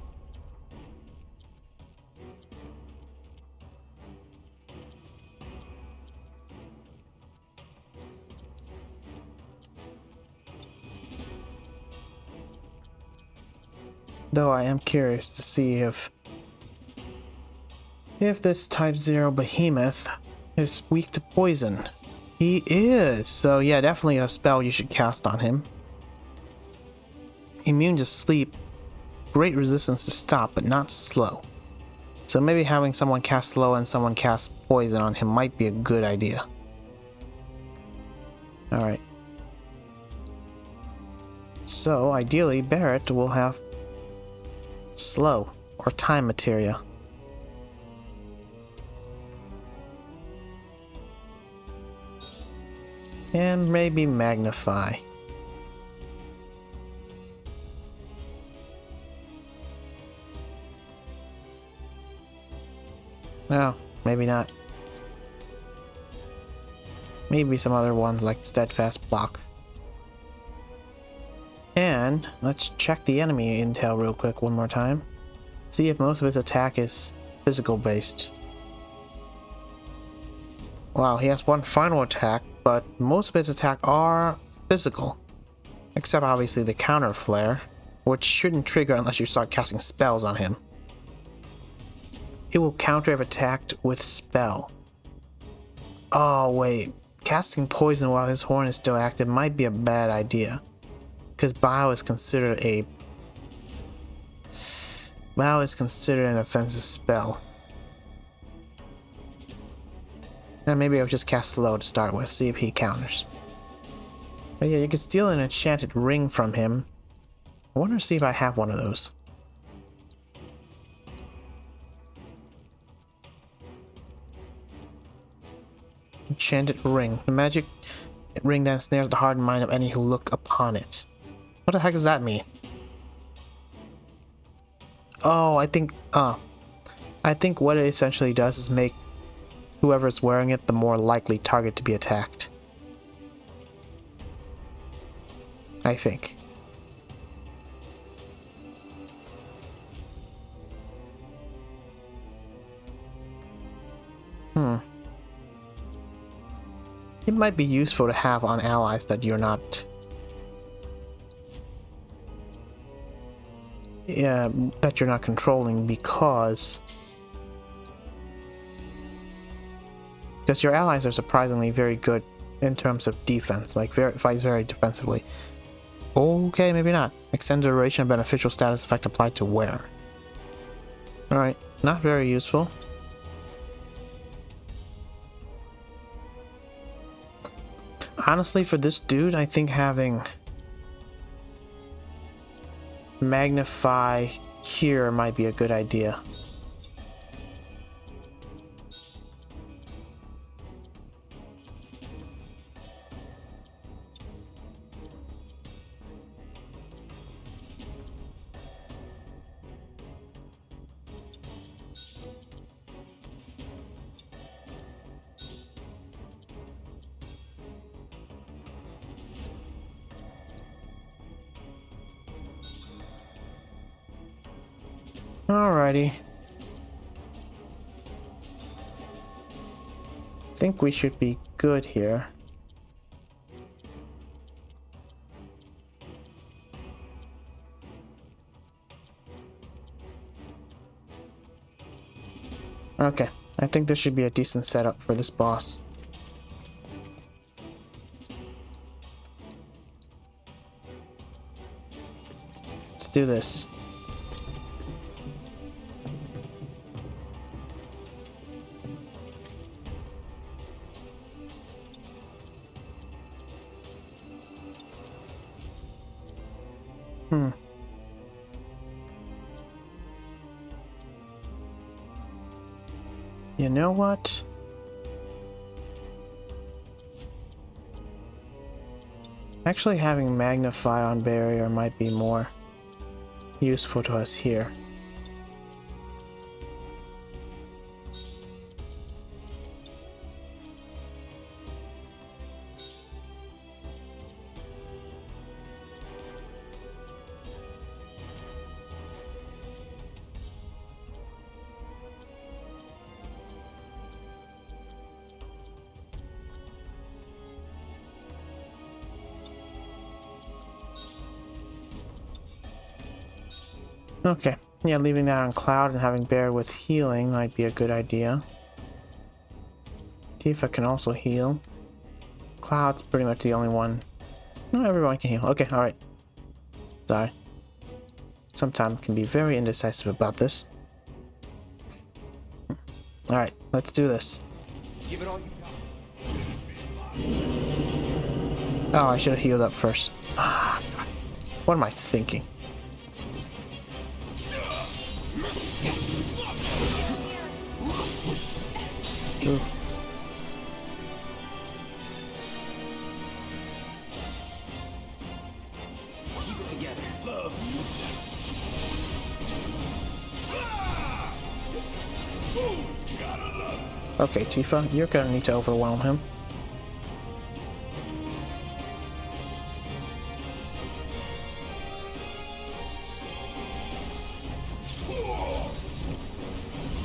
Though I am curious to see if this Type 0 behemoth is weak to poison. He is! So yeah, definitely a spell you should cast on him. Immune to sleep. Great resistance to stop, but not slow. So maybe having someone cast slow and someone cast poison on him might be a good idea. Alright. So ideally Barrett will have slow or time materia. And maybe magnify. No, maybe not. Maybe some other ones like steadfast block. And let's check the enemy intel real quick one more time. See if most of his attack is physical based. Wow, he has one final attack, but most of his attack are physical. Except obviously the counter flare, which shouldn't trigger unless you start casting spells on him. It will counter if attacked with spell. Oh wait, casting poison while his horn is still active might be a bad idea. Because Bio is considered an offensive spell. And maybe I'll just cast slow to start with, see if he counters. But yeah, you can steal an enchanted ring from him. I wonder see if I have one of those. Enchanted ring. The magic ring that ensnares the heart and mind of any who look upon it. What the heck does that mean? Oh, I think what it essentially does is make whoever's wearing it the more likely target to be attacked. I think. It might be useful to have on allies that you're not... Yeah, that you're not controlling because your allies are surprisingly very good in terms of defense, like fights very defensively. Okay, maybe not. Extended duration of beneficial status effect applied to where? Alright, not very useful. Honestly, for this dude, I think having Magnify here might be a good idea. Alrighty. Think we should be good here. Okay, I think this should be a decent setup for this boss. Let's do this. You know what? Actually, having Magnify on barrier might be more useful to us here. Okay, yeah, leaving that on Cloud and having Bear with healing might be a good idea. Tifa can also heal. Cloud's pretty much the only one. No, everyone can heal. Okay, alright. Sorry. Sometimes can be very indecisive about this. Alright, let's do this. Give it all you Oh, I should have healed up first. Ah, God. What am I thinking? Ooh. Keep it together. Okay, Tifa, you're gonna need to overwhelm him.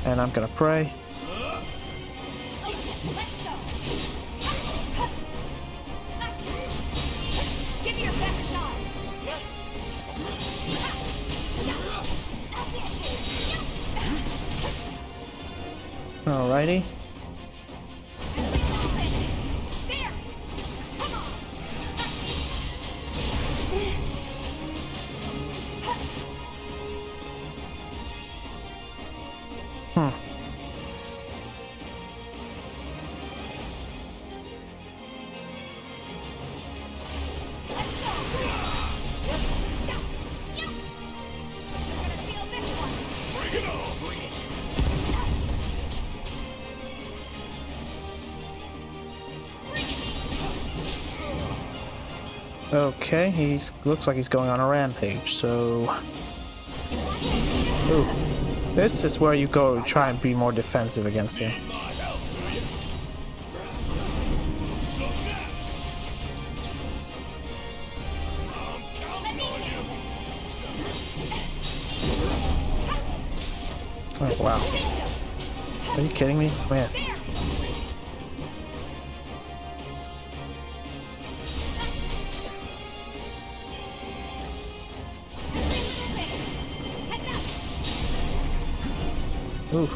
And I'm gonna pray. Give me your best shot. Alrighty. Okay, looks like he's going on a rampage, so... Ooh. This is where you go to try and be more defensive against him. Oh, wow. Are you kidding me? Man. Ooh.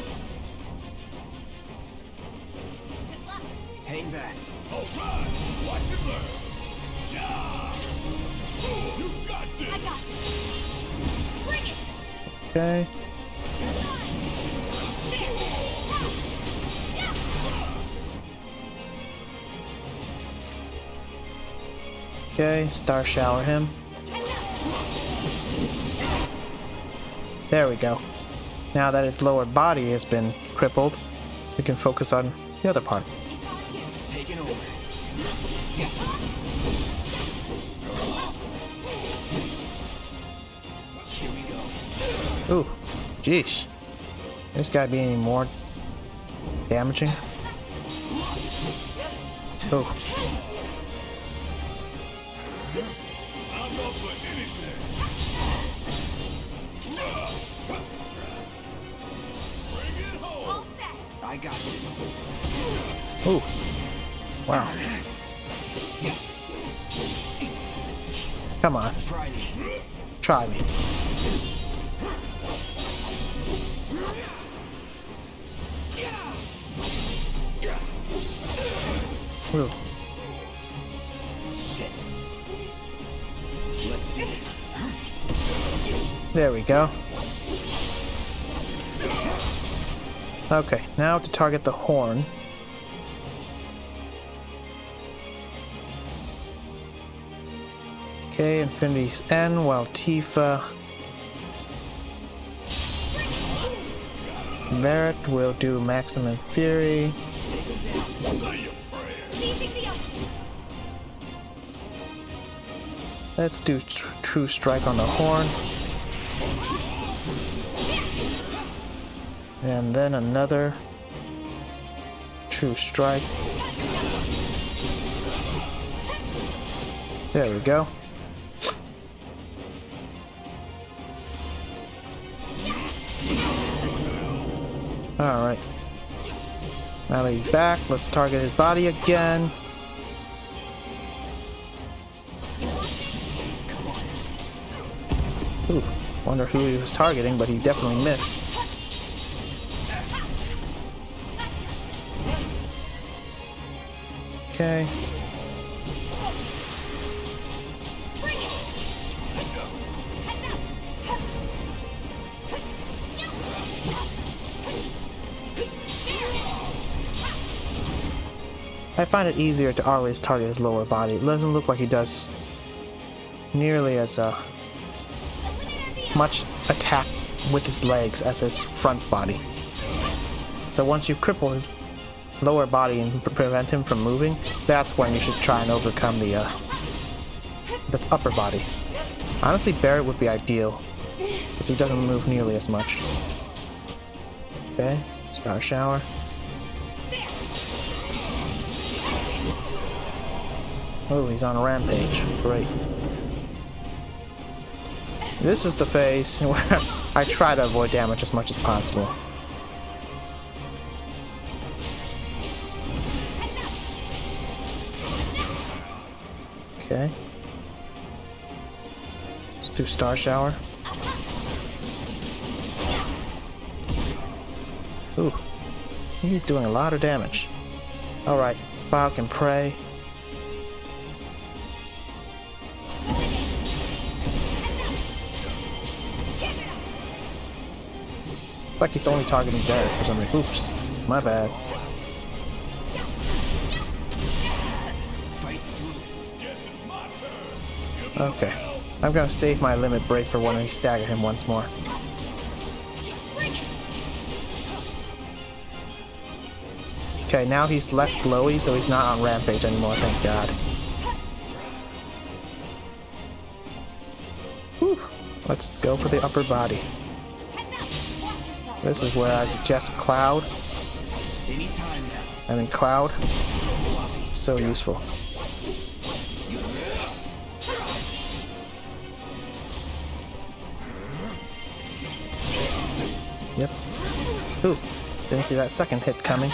Hang back. All right, watch it learn. Yeah. Okay. Okay, star shower him. There we go. Now that his lower body has been crippled, we can focus on the other part. Taking over. Here we go. Ooh, jeez. This guy be any more damaging? Oh. I got this. Ooh. Wow. Come on. Try me. Try me. Ooh. Shit. Let's do this. There we go. Okay, now to target the horn. Okay, Infinity's N while Tifa. Barrett will do Maximum Fury. Let's do True Strike on the horn. And then another True Strike. There we go. Alright. Now that he's back, let's target his body again. Ooh, wonder who he was targeting, but he definitely missed. Okay. I find it easier to always target his lower body. It doesn't look like he does nearly as much attack with his legs as his front body. So once you cripple his lower body and prevent him from moving, that's when you should try and overcome the upper body. Honestly, Barrett would be ideal, because he doesn't move nearly as much. Okay, Star Shower. Oh, he's on a rampage. Great. This is the phase where I try to avoid damage as much as possible. Okay. Let's do Star Shower. Ooh. He's doing a lot of damage. Alright, Falcon Prey. Like he's only targeting Barrett for some reason. Oops, my bad. Okay, I'm gonna save my limit break for when we stagger him once more. Okay, now he's less glowy, so he's not on Rampage anymore, thank God. Whew. Let's go for the upper body. This is where I suggest Cloud. I mean, Cloud. So useful. Yep. Ooh, didn't see that second hit coming.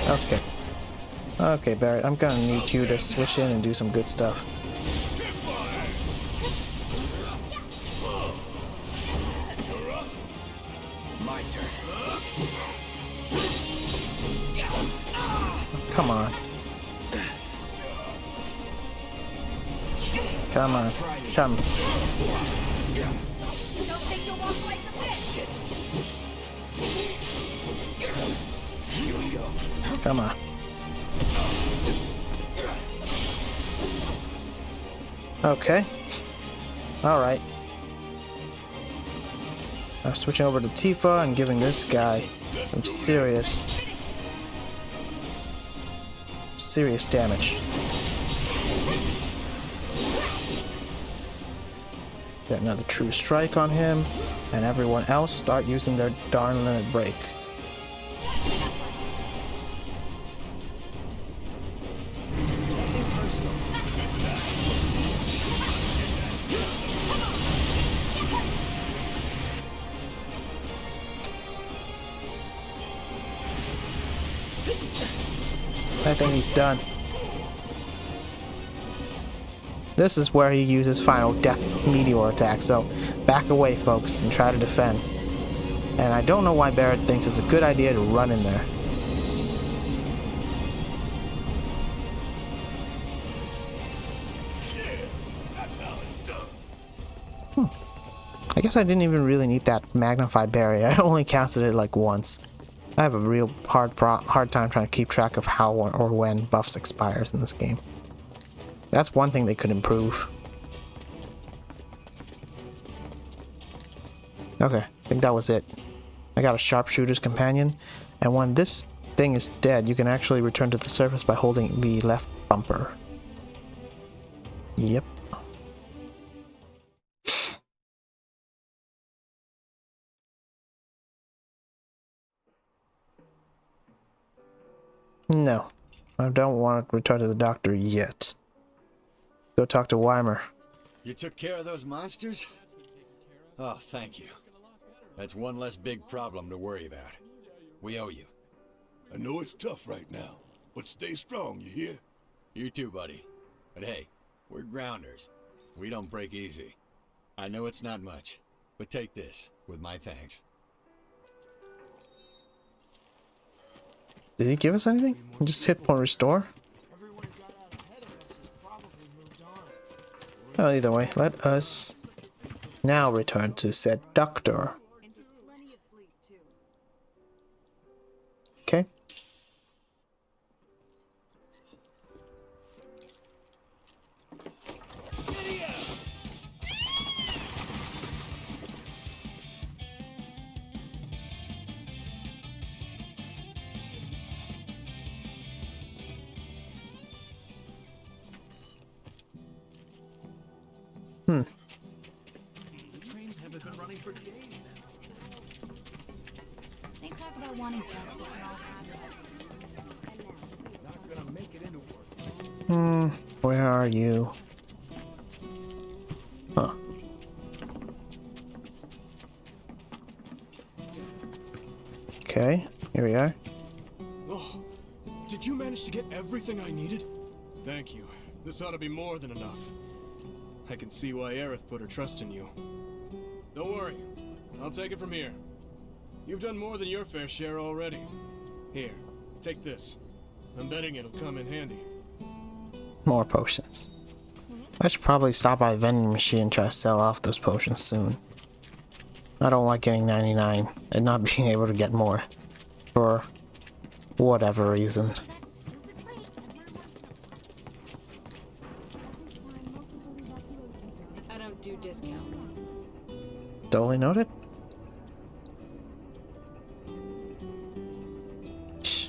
Okay. Okay, Barrett, I'm gonna need you to switch in and do some good stuff. My turn. Come on. Come on. Come. Come on. Okay. Alright. I'm switching over to Tifa and giving this guy some serious damage. Get another true strike on him, and everyone else start using their darn limit break. I think he's done. This is where he uses final death meteor attack, so back away folks and try to defend. And I don't know why Barrett thinks it's a good idea to run in there. I guess I didn't even really need that magnified berry. I only casted it like once. I have a real hard time trying to keep track of how or when buffs expires in this game. That's one thing they could improve. Okay, I think that was it. I got a sharpshooter's companion, and when this thing is dead, you can actually return to the surface by holding the left bumper. Yep. No, I don't want to return to the doctor yet. Go talk to Weimer. You took care of those monsters? Oh, thank you. That's one less big problem to worry about. We owe you. I know it's tough right now, but stay strong, you hear? You too, buddy. But hey, we're grounders. We don't break easy. I know it's not much, but take this with my thanks. Did he give us anything? Just hit point restore? Well, either way, let us now return to said doctor. Okay. Trains haven't been running for days now. They talk about wanting justice and all that. Not gonna make it into work. Where are you? Huh. Okay, here we are. Oh, did you manage to get everything I needed? Thank you. This ought to be more than enough. I can see why Aerith put her trust in you. Don't worry, I'll take it from here. You've done more than your fair share already. Here, take this. I'm betting it'll come in handy. More potions. I should probably stop by a vending machine and try to sell off those potions soon. I don't like getting 99 and not being able to get more. For whatever reason. I don't do discounts. Duly noted. Shh.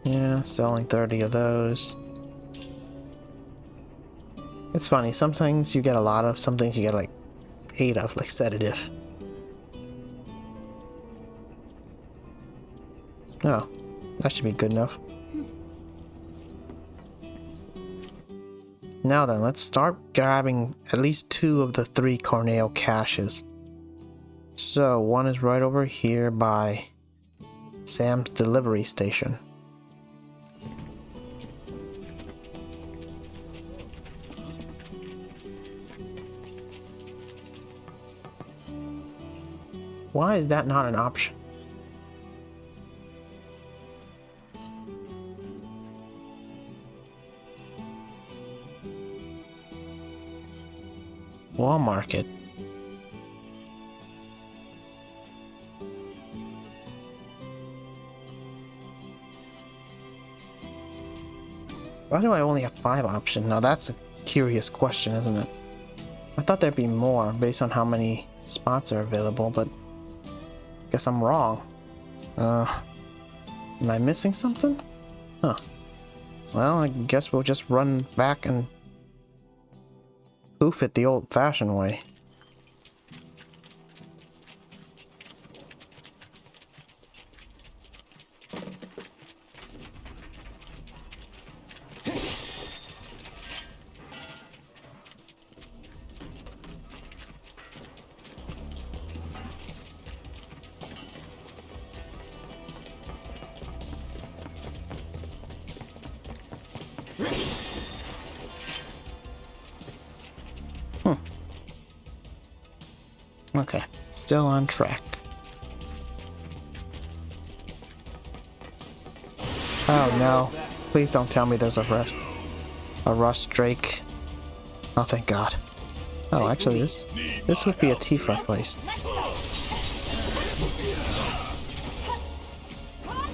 Yeah, selling 30 of those. It's funny, some things you get a lot of, some things you get like 8 of, like sedative. Oh, that should be good enough. Now then, let's start grabbing at least 2 of the 3 Corneo caches. So, one is right over here by Sam's delivery station. Why is that not an option? Wall Market. Why do I only have 5 options? Now that's a curious question, isn't it? I thought there'd be more based on how many spots are available, but I guess I'm wrong. Am I missing something? Huh. Well, I guess we'll just run back and hoof it the old-fashioned way. Okay, still on track. Oh no, please don't tell me there's a Rust Drake. Oh, thank God. Oh, actually, this would be a Tifa place.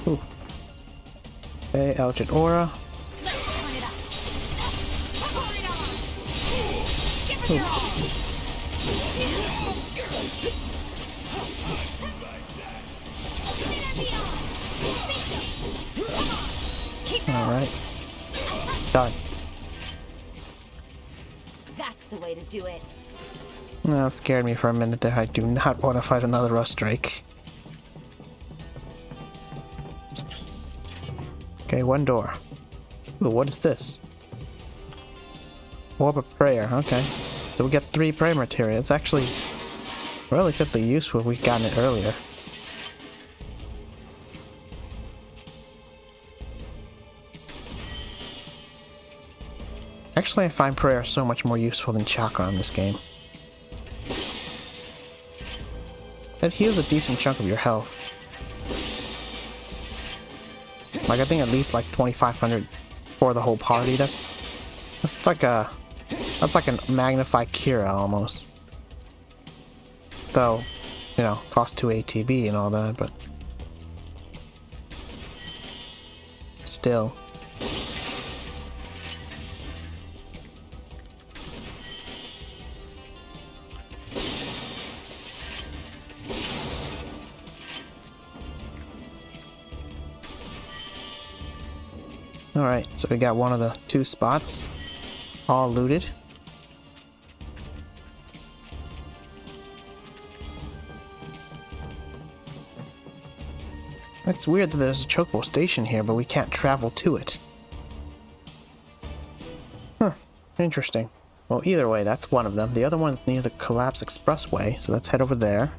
Ooh. Okay, Eldritch Aura. Ooh. Alright. Done. That's the way to do it. That scared me for a minute there. I do not want to fight another Rust Drake. Okay, one door. Ooh, what is this? Orb of Prayer, okay. So we get 3 prayer material. It's actually relatively useful if we've gotten it earlier. Actually, I find prayer so much more useful than chakra in this game. It heals a decent chunk of your health. Like, I think at least like 2,500 for the whole party. That's like a magnified Kira almost. Though, you know, cost 2 ATB and all that, but still. Alright, so we got one of the 2 spots all looted. It's weird that there's a chocobo station here, but we can't travel to it. Huh, interesting. Well, either way, that's one of them. The other one's near the Collapse Expressway, so let's head over there.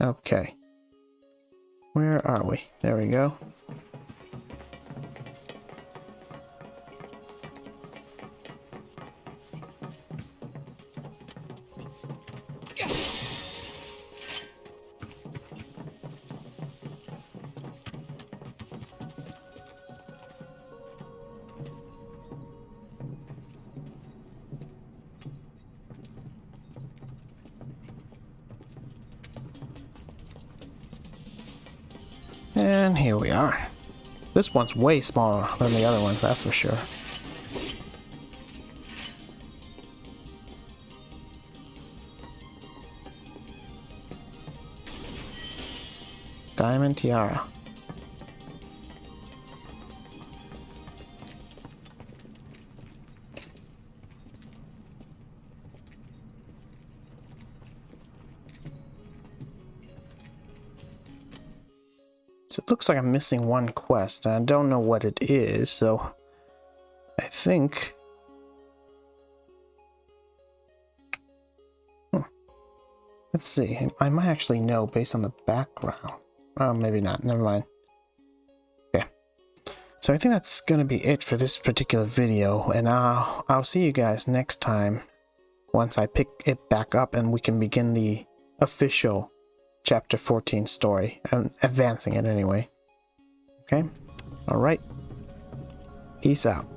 Okay. Where are we? There we go. And here we are. This one's way smaller than the other one, that's for sure. Diamond Tiara. So it looks like I'm missing one quest. I don't know what it is, so I think... Let's see. I might actually know based on the background. Oh, maybe not. Never mind. Okay. So I think that's going to be it for this particular video, and I'll see you guys next time once I pick it back up and we can begin the official Chapter 14 story. I'm advancing it anyway. Okay? Alright. Peace out.